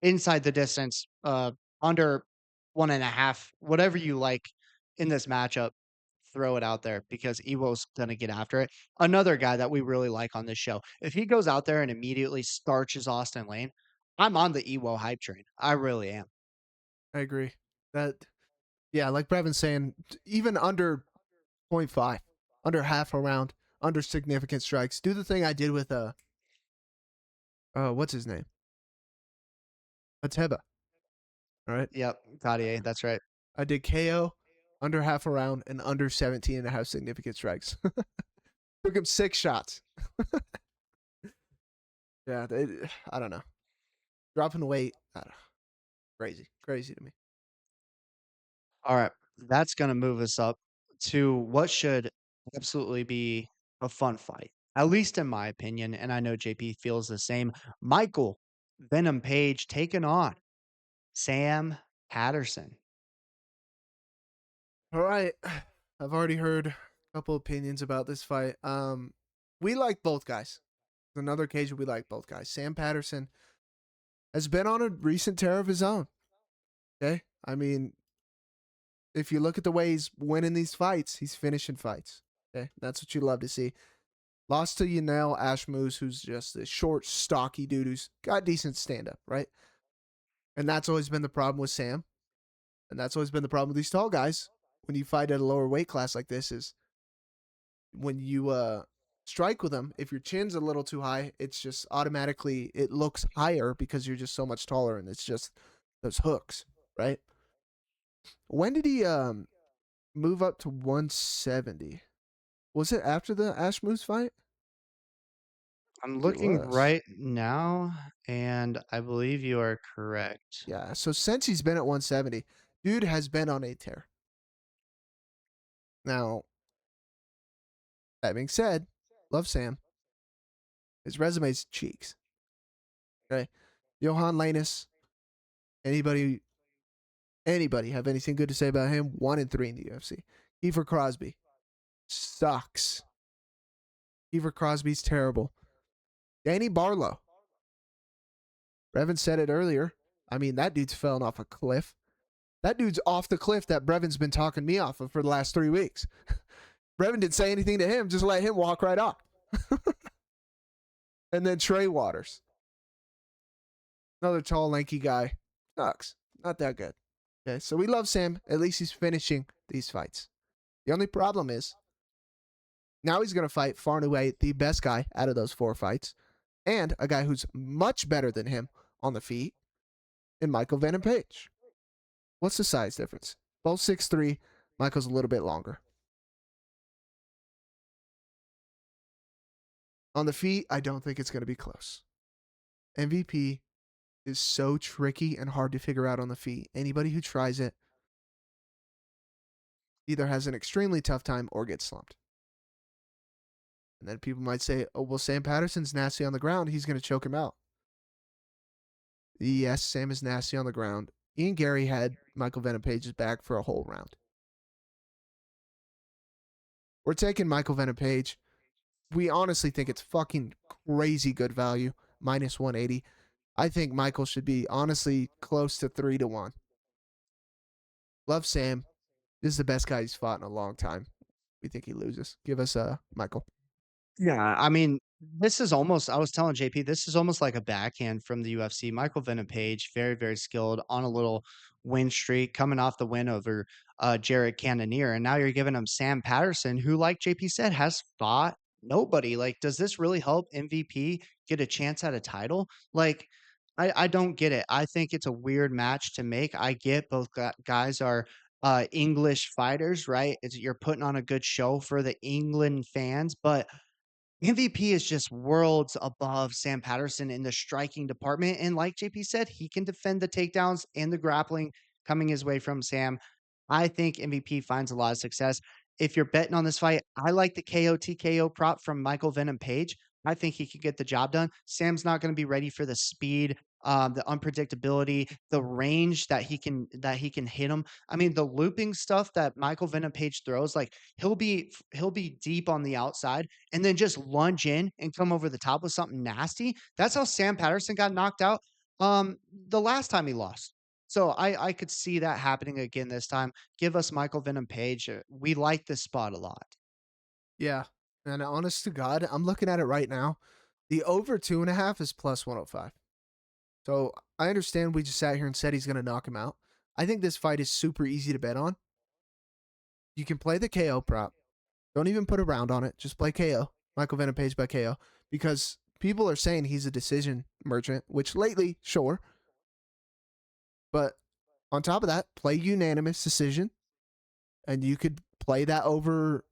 inside the distance, under 1.5, whatever you like in this matchup, throw it out there because Evo's gonna get after it. Another guy that we really like on this show, if he goes out there and immediately starches Austin Lane, I'm on the Evo hype train. I really am. I agree. That, yeah, like Brevin's saying, even under 0.5, under half a round, under significant strikes. Do the thing I did with, what's his name? Ateba. All right. Yep, Cartier, that's right. I did KO, under half a round, and under 17 and a half significant strikes. Took him 6 shots. Yeah, I don't know. Dropping weight, I don't know. Crazy to me. All right, that's gonna move us up to what should absolutely be a fun fight, at least in my opinion, and I know JP feels the same. Michael Venom Page taking on Sam Patterson. All right. I've already heard a couple opinions about this fight. We like both guys. Another occasion we like both guys. Sam Patterson has been on a recent tear of his own. Okay? I mean, if you look at the way he's winning these fights, he's finishing fights. Okay? That's what you love to see. Lost to Yanel Ashmoose, who's just a short, stocky dude who's got decent stand up, right? And that's always been the problem with Sam. And that's always been the problem with these tall guys when you fight at a lower weight class like this is when you strike with them, if your chin's a little too high, it's just automatically, it looks higher because you're just so much taller and it's just those hooks, right? When did he move up to 170? Was it after the Ash Moose fight? I I'm think it looking was. right now, and I believe you are correct. Yeah. So since he's been at 170, dude has been on a tear. Now, that being said, love Sam. His resume's cheeks. Okay. Johan Lanus. Anybody have anything good to say about him? 1-3 in the UFC. Kiefer Crosby sucks. Kiefer Crosby's terrible. Danny Barlow. Brevin said it earlier. I mean, that dude's falling off a cliff. That dude's off the cliff that Brevin's been talking me off of for the last 3 weeks. Brevin didn't say anything to him, just let him walk right off. And then Trey Waters. Another tall, lanky guy. Sucks. Not that good. Okay, so we love Sam. At least he's finishing these fights. The only problem is now he's going to fight far and away the best guy out of those 4 fights and a guy who's much better than him on the feet in Michael Venom Page. What's the size difference? Both 6'3". Michael's a little bit longer. On the feet, I don't think it's going to be close. MVP is so tricky and hard to figure out on the feet. Anybody who tries it either has an extremely tough time or gets slumped. And then people might say, oh, well, Sam Patterson's nasty on the ground. He's going to choke him out. Yes, Sam is nasty on the ground. Ian Gary had Michael Venom Page's back for a whole round. We're taking Michael Venom Page. We honestly think it's fucking crazy good value, minus 180. I think Michael should be honestly close to 3-1. Love Sam. This is the best guy he's fought in a long time. We think he loses. Give us Michael. Yeah, I mean, this is almost, I was telling JP, this is almost like a backhand from the UFC. Michael Venom Page, very, very skilled on a little win streak, coming off the win over Jared Cannonier. And now you're giving him Sam Patterson, who, like JP said, has fought nobody. Like, does this really help MVP get a chance at a title? Like, I don't get it. I think it's a weird match to make. I get both guys are English fighters, right? You're putting on a good show for the England fans, but MVP is just worlds above Sam Patterson in the striking department. And like JP said, he can defend the takedowns and the grappling coming his way from Sam. I think MVP finds a lot of success. If you're betting on this fight, I like the KO TKO prop from Michael Venom Page. I think he could get the job done. Sam's not going to be ready for the speed, the unpredictability, the range that he can hit him. I mean, the looping stuff that Michael Venom Page throws, like he'll be deep on the outside and then just lunge in and come over the top with something nasty. That's how Sam Patterson got knocked out the last time he lost. So I could see that happening again this time. Give us Michael Venom Page. We like this spot a lot. Yeah. And honest to God, I'm looking at it right now. The over 2.5 is plus 105. So I understand we just sat here and said he's going to knock him out. I think this fight is super easy to bet on. You can play the KO prop. Don't even put a round on it. Just play KO. Michael Venom Page by KO. Because people are saying he's a decision merchant, which lately, sure. But on top of that, play unanimous decision. And you could play that over,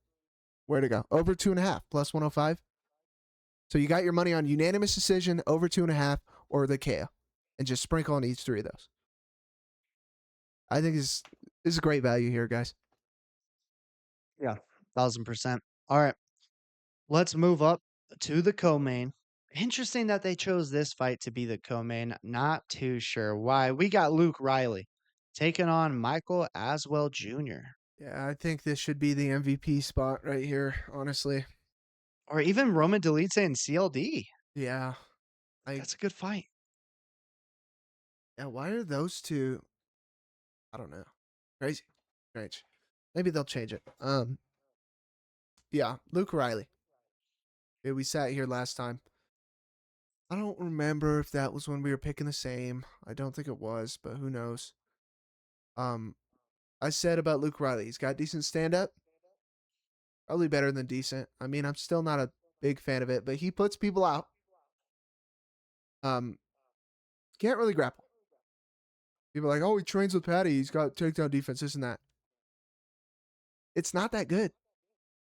where to go? Over 2.5 plus 105. So you got your money on unanimous decision, over 2.5, or the KO. And just sprinkle on each 3 of those. I think this is a great value here, guys. Yeah, 1000%. All right, let's move up to the co-main. Interesting that they chose this fight to be the co-main. Not too sure why. We got Luke Riley taking on Michael Aswell Jr. Yeah, I think this should be the MVP spot right here, honestly. Or even Roman Dolidze and CLD. Yeah. That's a good fight. Yeah, why are those two? I don't know. Crazy. Strange. Maybe they'll change it. Yeah, Luke Riley. Yeah, we sat here last time. I don't remember if that was when we were picking the same. I don't think it was, but who knows. Um, I said about Luke Riley, he's got decent stand up. Probably better than decent. I mean, I'm still not a big fan of it, but he puts people out. Um, can't really grapple. People are like, oh, he trains with Patty. He's got takedown defense, this and that. It's not that good.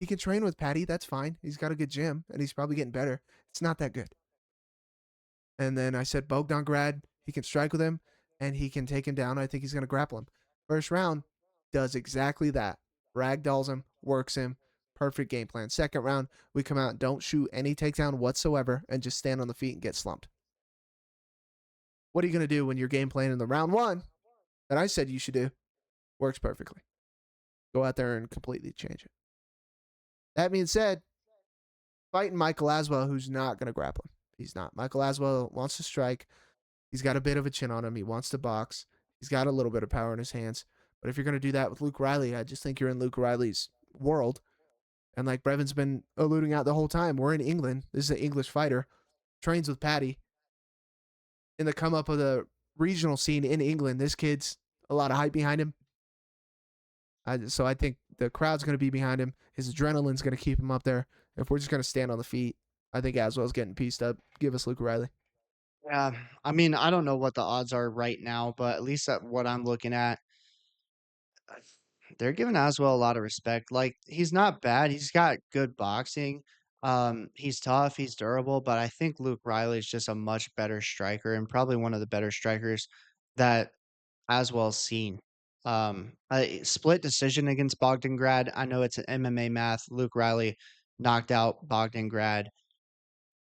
He can train with Patty. That's fine. He's got a good gym, and he's probably getting better. It's not that good. And then I said Bogdan he can strike with him, and he can take him down. I think he's going to grapple him. First round does exactly that. Ragdolls him, works him. Perfect game plan. Second round, we come out, don't shoot any takedown whatsoever, and just stand on the feet and get slumped. What are you going to do when your game plan in the round one that I said you should do works perfectly? Go out there and completely change it. That being said, fighting Michael Aswell, who's not going to grapple him. He's not. Michael Aswell wants to strike. He's got a bit of a chin on him. He wants to box. He's got a little bit of power in his hands. But if you're going to do that with Luke Riley, I just think you're in Luke Riley's world. And like Brevin's been alluding out the whole time, we're in England. This is an English fighter. Trains with Patty. In the come up of the regional scene in England, this kid's a lot of hype behind him. So I think the crowd's going to be behind him. His adrenaline's going to keep him up there. If we're just going to stand on the feet, I think Aswell's getting pieced up. Give us Luke Riley. Yeah, I mean, I don't know what the odds are right now, but at least at what I'm looking at, uh, they're giving Aswell a lot of respect. Like, he's not bad. He's got good boxing. He's tough, he's durable, but I think Luke Riley is just a much better striker and probably one of the better strikers that Aswell's seen. A split decision against Bogdangrad. I know it's an MMA math. Luke Riley knocked out Bogdangrad.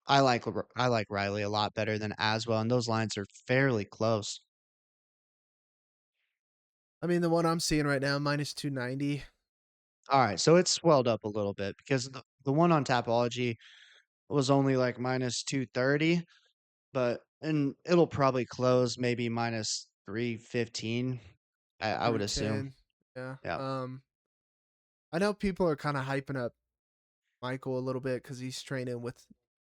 I like Riley a lot better than Aswell, and those lines are fairly close. I mean, the one I'm seeing right now, minus 290. All right, so it's swelled up a little bit because the one on Tapology was only like minus 230, but and it'll probably close maybe minus 315. I would assume. 310. Yeah. Yeah. I know people are kind of hyping up Michael a little bit because he's training with,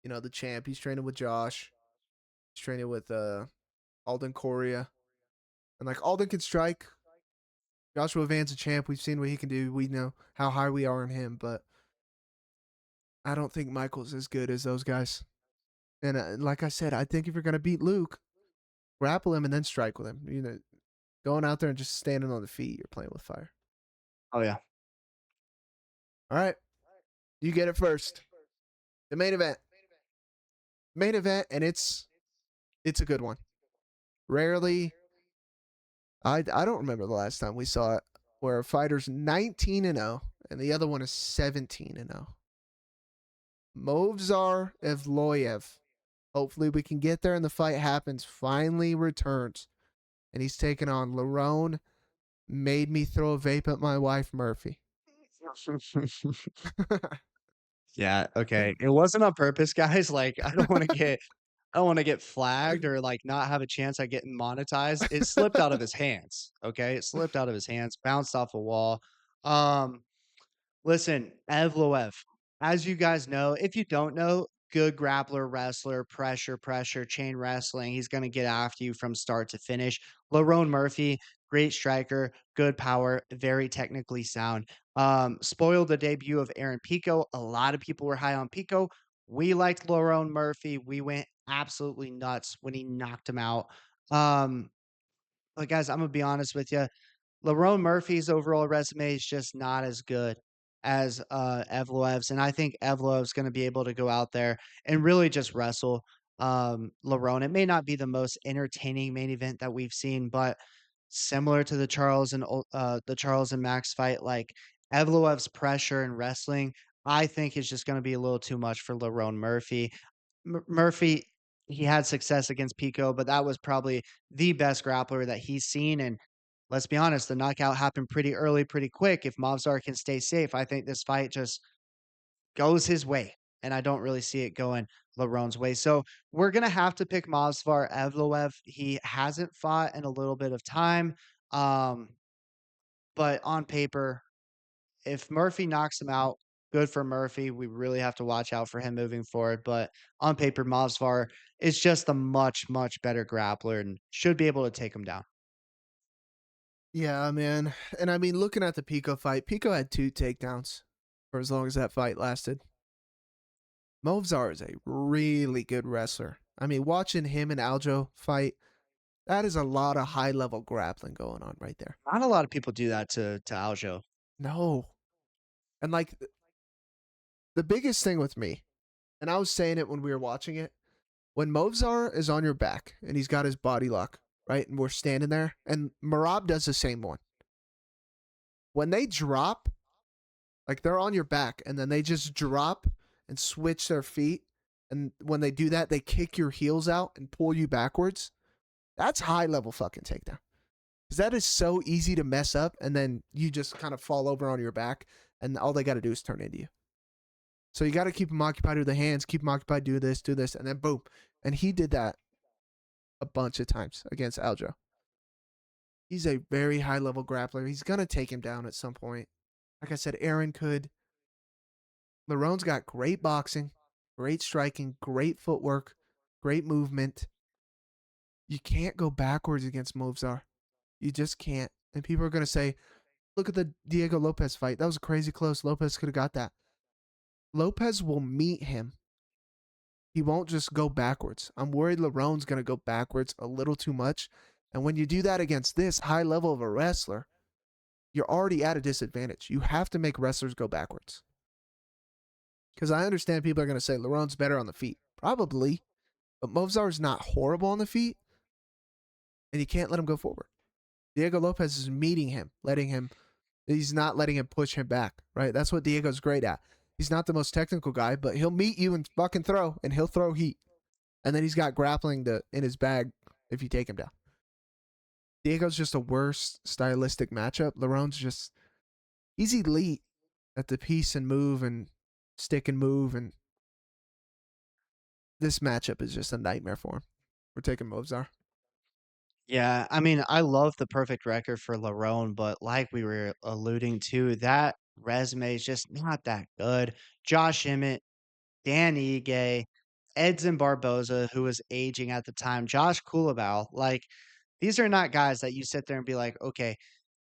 the champ. He's training with Josh. He's training with Alden Correa. And like Alden can strike. Joshua Van's a champ. We've seen what he can do. We know how high we are on him, but I don't think Michael's as good as those guys. And like I said, I think if you're gonna beat Luke, grapple him and then strike with him. Going out there and just standing on the feet, you're playing with fire. Oh yeah. All right, you get it first. The main event. Main event, and it's a good one. Rarely, I don't remember the last time we saw it where a fighter's 19-0 and the other one is 17-0. Movsar Evloev. Hopefully we can get there and the fight happens. Finally returns. And he's taking on Lerone. Made me throw a vape at my wife, Murphy. Yeah, okay. It wasn't on purpose, guys. Like, I don't wanna get flagged or, like, not have a chance at getting monetized. It slipped out of his hands, okay? It slipped out of his hands, bounced off a wall. Um, Listen, Evloev, as you guys know, if you don't know, good grappler, wrestler, pressure, chain wrestling. He's gonna get after you from start to finish. Lerone Murphy, great striker, good power, very technically sound. Spoiled the debut of Aaron Pico. A lot of people were high on Pico. We liked Lerone Murphy. We went absolutely nuts when he knocked him out. Um, but guys, I'm gonna be honest with you. Lerone Murphy's overall resume is just not as good as Evloev's, and I think Evloev's going to be able to go out there and really just wrestle Lerone. It may not be the most entertaining main event that we've seen, but similar to the Charles and Max fight, like Evloev's pressure and wrestling, I think is just going to be a little too much for Lerone Murphy. Murphy, he had success against Pico, but that was probably the best grappler that he's seen. And let's be honest, the knockout happened pretty early, pretty quick. If Movsar can stay safe, I think this fight just goes his way. And I don't really see it going Lerone's way. So we're gonna have to pick Movsar Evloev. He hasn't fought in a little bit of time. Um, but on paper, if Murphy knocks him out, good for Murphy. We really have to watch out for him moving forward. But on paper, Movsar is just a much, much better grappler and should be able to take him down. Yeah, man. And I mean, looking at the Pico fight, Pico had 2 takedowns for as long as that fight lasted. Movsar is a really good wrestler. I mean, watching him and Aljo fight, That is a lot of high level grappling going on right there. Not a lot of people do that to Aljo. No. And like the biggest thing with me, and I was saying it when we were watching it, when Movsar is on your back and he's got his body lock, right? And we're standing there, and Merab does the same one. When they drop, like they're on your back, and then they just drop and switch their feet. And when they do that, they kick your heels out and pull you backwards. That's high level fucking takedown. Because that is so easy to mess up, and then you just kind of fall over on your back, and all they got to do is turn into you. So you got to keep them occupied with the hands, keep them occupied, do this, and then boom. And he did that a bunch of times against Aljo. He's a very high level grappler. He's going to take him down at some point. Like I said, Aaron could. Lerone's got great boxing, great striking, great footwork, great movement. You can't go backwards against Movsar. You just can't. And people are going to say, look at the Diego Lopez fight. That was crazy close. Lopez could have got that. Lopez will meet him. He won't just go backwards. I'm worried Lerone's going to go backwards a little too much. And when you do that against this high level of a wrestler, you're already at a disadvantage. You have to make wrestlers go backwards. Because I understand people are going to say Lerone's better on the feet. Probably. But Movsar's not horrible on the feet. And you can't let him go forward. Diego Lopez is meeting him, he's not letting him push him back, right? That's what Diego's great at. He's not the most technical guy, but he'll meet you and fucking throw, and he'll throw heat. And then he's got grappling in his bag if you take him down. Diego's just a worse stylistic matchup. Lerone's just, he's elite at the piece and move and stick and move, and this matchup is just a nightmare for him. We're taking Movsar. Yeah, I mean, I love the perfect record for Lerone, but like we were alluding to, that resume is just not that good. Josh Emmett, Dan Ige, Edson Barboza, who was aging at the time, Josh Kulabau, like these are not guys that you sit there and be like, okay,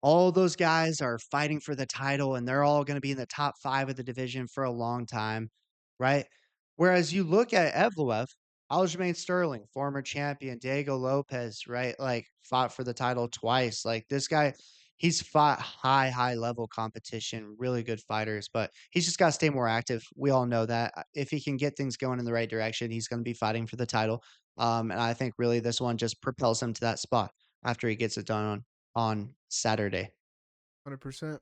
all those guys are fighting for the title and they're all going to be in the top 5 of the division for a long time, right? Whereas you look at Evloev, Aljamain Sterling, former champion, Diego Lopez, right? Like fought for the title twice. Like this guy, he's fought high level competition, really good fighters, but he's just got to stay more active. We all know that. If he can get things going in the right direction, he's going to be fighting for the title. And I think really this one just propels him to that spot after he gets it done on Saturday. 100%.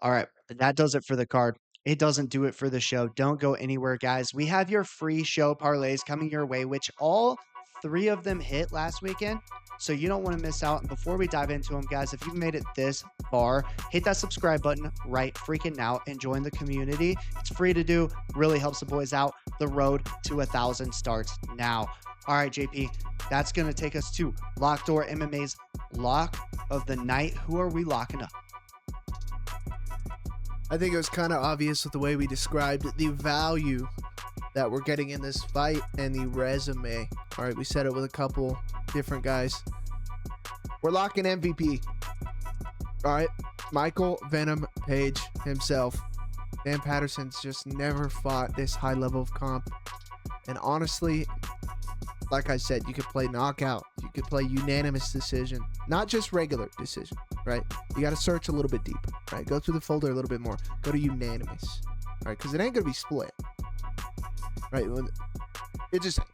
All right, that does it for the card. It doesn't do it for the show. Don't go anywhere, guys. We have your free show parlays coming your way, which all 3 of them hit last weekend. So you don't want to miss out. And before we dive into them, guys, if you've made it this far, hit that subscribe button right freaking now and join the community. It's free to do. Really helps the boys out. The road to 1,000 starts now. All right, JP, that's going to take us to LockedDoorMMA's lock of the night. Who are we locking up? I think it was kind of obvious with the way we described the value that we're getting in this fight and the resume. All right, we said it with a couple different guys. We're locking MVP. All right, Michael Venom Page himself. Dan Patterson's just never fought this high level of comp. And honestly, like I said, you could play knockout. You could play unanimous decision. Not just regular decision, right? You got to search a little bit deeper, right? Go through the folder a little bit more. Go to unanimous, all right? Because it ain't going to be split, right? It just, all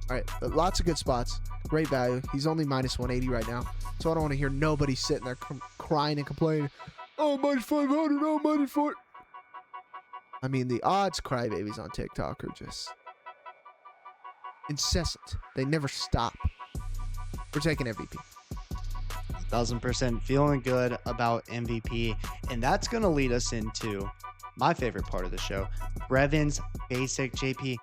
right, but lots of good spots. Great value. He's only minus 180 right now. So I don't want to hear nobody sitting there crying and complaining. Oh, minus 500. Oh, minus 4. I mean, the odds crybabies on TikTok are just incessant. They never stop. We're taking MVP. 1,000% feeling good about MVP. And that's going to lead us into my favorite part of the show, Brevin's Basic. JP,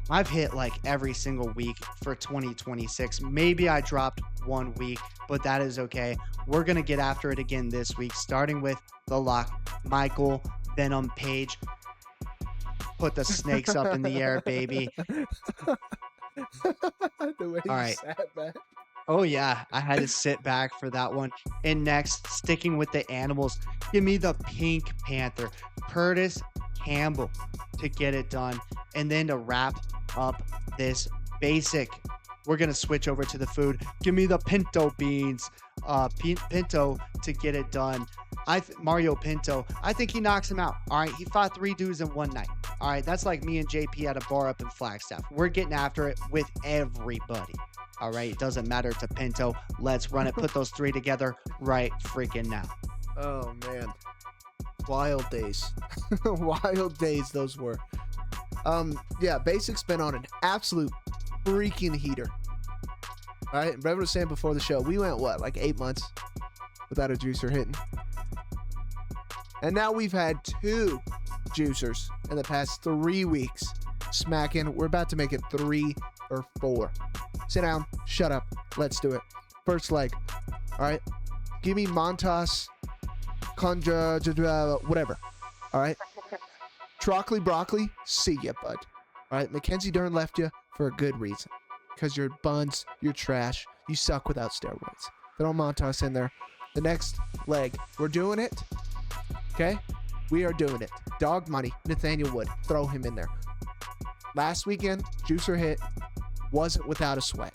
I've hit like every single week for 2026. Maybe I dropped 1 week, but that is okay. We're going to get after it again this week, starting with the lock, Michael Venom Page. Put the snakes up in the air, baby. The way All right. sat back. Oh, yeah. I had to sit back for that one. And next, sticking with the animals, give me the Pink Panther, Curtis Campbell, to get it done. And then to wrap up this basic, we're going to switch over to the food. Give me the pinto beans. Pinto to get it done. Mario Pinto, I think he knocks him out. All right, he fought 3 dudes in one night. All right, that's like me and JP at a bar up in Flagstaff. We're getting after it with everybody. All right, it doesn't matter to Pinto. Let's run it. Put those 3 together right freaking now. Oh man, wild days. Wild days those were. Yeah, Basic's been on an absolute freaking heater. All right, Brevin was saying before the show, we went what, like 8 months without a juicer hitting, and now we've had 2 juicers in the past 3 weeks smacking. We're about to make it 3 or 4. Sit down, shut up, let's do it. First leg. All right, give me Montas, Kondratavicius, whatever. All right, Trocoli broccoli, see ya, bud. All right, Mackenzie Dern left you for a good reason, because you're buns, you're trash, you suck without steroids. Throw Montas in there. The next leg, we're doing it. Okay, we are doing it. Dog money, Nathaniel Wood, throw him in there. Last weekend, juicer hit, wasn't without a sweat.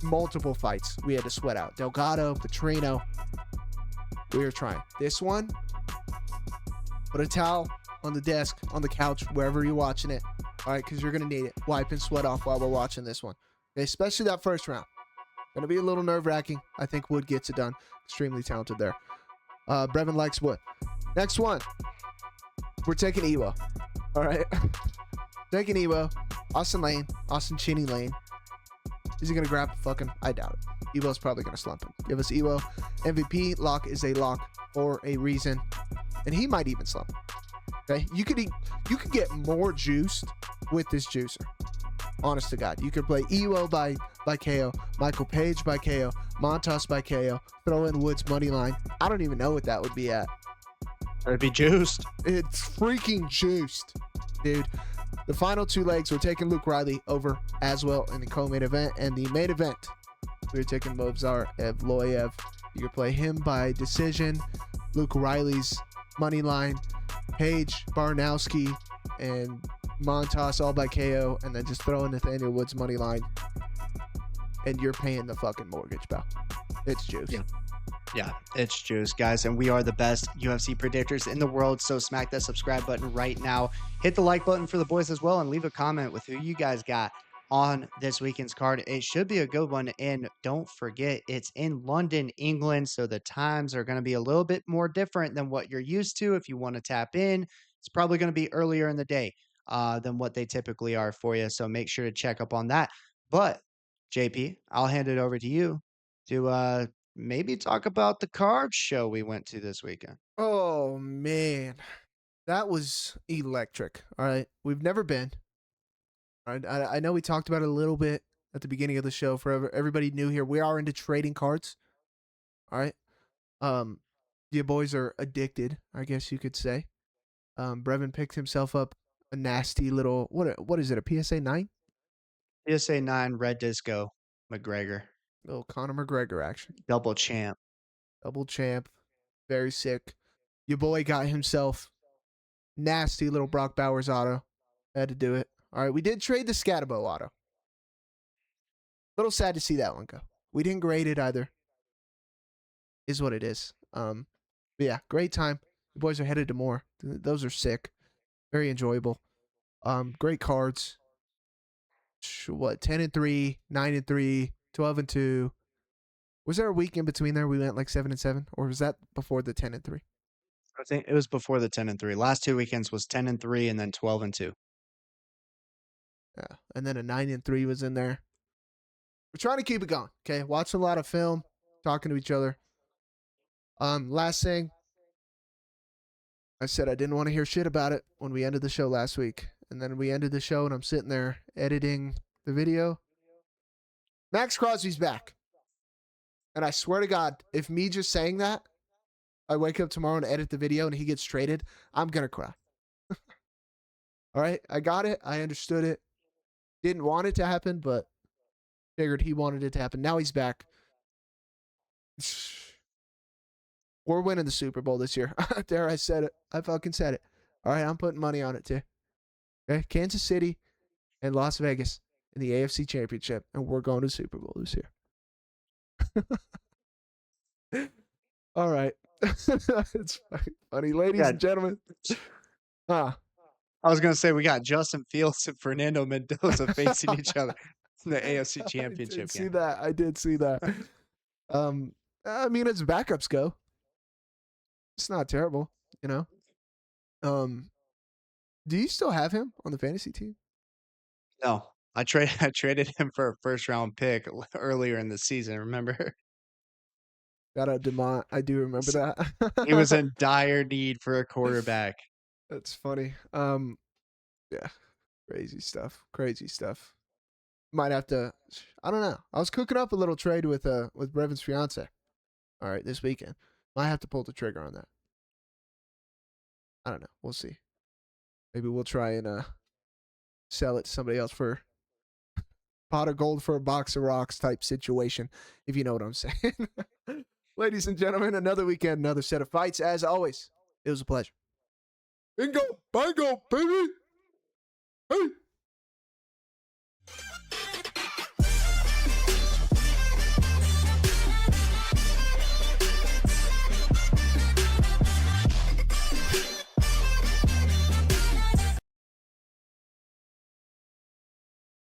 Multiple fights we had to sweat out. Delgado, Petrino, we were trying. This one, put a towel on the desk, on the couch, wherever you're watching it. All right, because you're going to need it. Wipe and sweat off while we're watching this one. Okay, especially that first round. Going to be a little nerve-wracking. I think Wood gets it done. Extremely talented there. Brevin likes Wood. Next one. We're taking Evo. All right. Taking Evo. Austin Lane. Austin Chinny Lane. Is he going to grab the fucking? I doubt it. Evo's probably going to slump him. Give us Evo. MVP. Lock is a lock for a reason. And he might even slump. Okay? You could get more juiced with this juicer. Honest to God. You could play Evo by KO. Michael Page by KO. Montas by KO. Throw in Woods money line. I don't even know what that would be at. It'd be juiced. It's freaking juiced, dude. The final 2 legs, we're taking Luke Riley over Aswell in the co-main event. And the main event, we're taking Movsar Evloev. You can play him by decision. Luke Riley's money line. Page, Baraniewski, and Montas all by KO. And then just throw in Nathaniel Wood's money line. And you're paying the fucking mortgage, pal. It's juice. Yeah, it's juice, guys, and we are the best UFC predictors in the world, so smack that subscribe button right now. Hit the like button for the boys as well, and leave a comment with who you guys got on this weekend's card. It should be a good one, and don't forget, it's in London, England, so the times are going to be a little bit more different than what you're used to. If you want to tap in, it's probably going to be earlier in the day than what they typically are for you, so make sure to check up on that. But, JP, I'll hand it over to you to maybe talk about the card show we went to this weekend. Oh, man. That was electric. All right. We've never been. All right. I know we talked about it a little bit at the beginning of the show. For everybody new here, we are into trading cards. All right. You boys are addicted, I guess you could say. Brevin picked himself up a nasty little, what is it, a PSA 9? PSA 9 Red Disco McGregor. Little Conor McGregor action. Double champ. Double champ. Very sick. Your boy got himself nasty little Brock Bowers auto. Had to do it. All right, we did trade the Scatabo auto. Little sad to see that one go. We didn't grade it either. Is what it is. But yeah, great time. The boys are headed to more. Those are sick. Very enjoyable. Great cards. What, 10-3, 9-3, 12-2. Was there a week in between there we went like 7-7? Or was that before the 10-3? I think it was before the 10-3. Last 2 weekends was 10-3 and then 12-2. Yeah. And then a 9-3 was in there. We're trying to keep it going. Okay. Watching a lot of film, talking to each other. Last thing. I said I didn't want to hear shit about it when we ended the show last week. And then we ended the show and I'm sitting there editing the video. Max Crosby's back. And I swear to God, if me just saying that, I wake up tomorrow and edit the video and he gets traded, I'm going to cry. All right. I got it. I understood it. Didn't want it to happen, but figured he wanted it to happen. Now he's back. We're winning the Super Bowl this year. There, I said it. I fucking said it. All right, I'm putting money on it too. Okay, Kansas City and Las Vegas in the AFC Championship, and we're going to Super Bowl this year. All right. It's funny. Ladies and gentlemen. I was going to say we got Justin Fields and Fernando Mendoza facing each other in the AFC Championship game. I did see that. I mean, as backups go, it's not terrible, you know. Do you still have him on the fantasy team? No, I traded him for a first round pick earlier in the season. Remember? Shout out Demont. I do remember that. He was in dire need for a quarterback. That's funny. Yeah, crazy stuff. Crazy stuff. Might have to. I don't know. I was cooking up a little trade with Brevin's fiance. All right, this weekend. Might have to pull the trigger on that. I don't know. We'll see. Maybe we'll try and sell it to somebody else for pot of gold for a box of rocks type situation, if you know what I'm saying. Ladies and gentlemen, another weekend, another set of fights. As always, it was a pleasure. Bingo, bango, baby. Hey.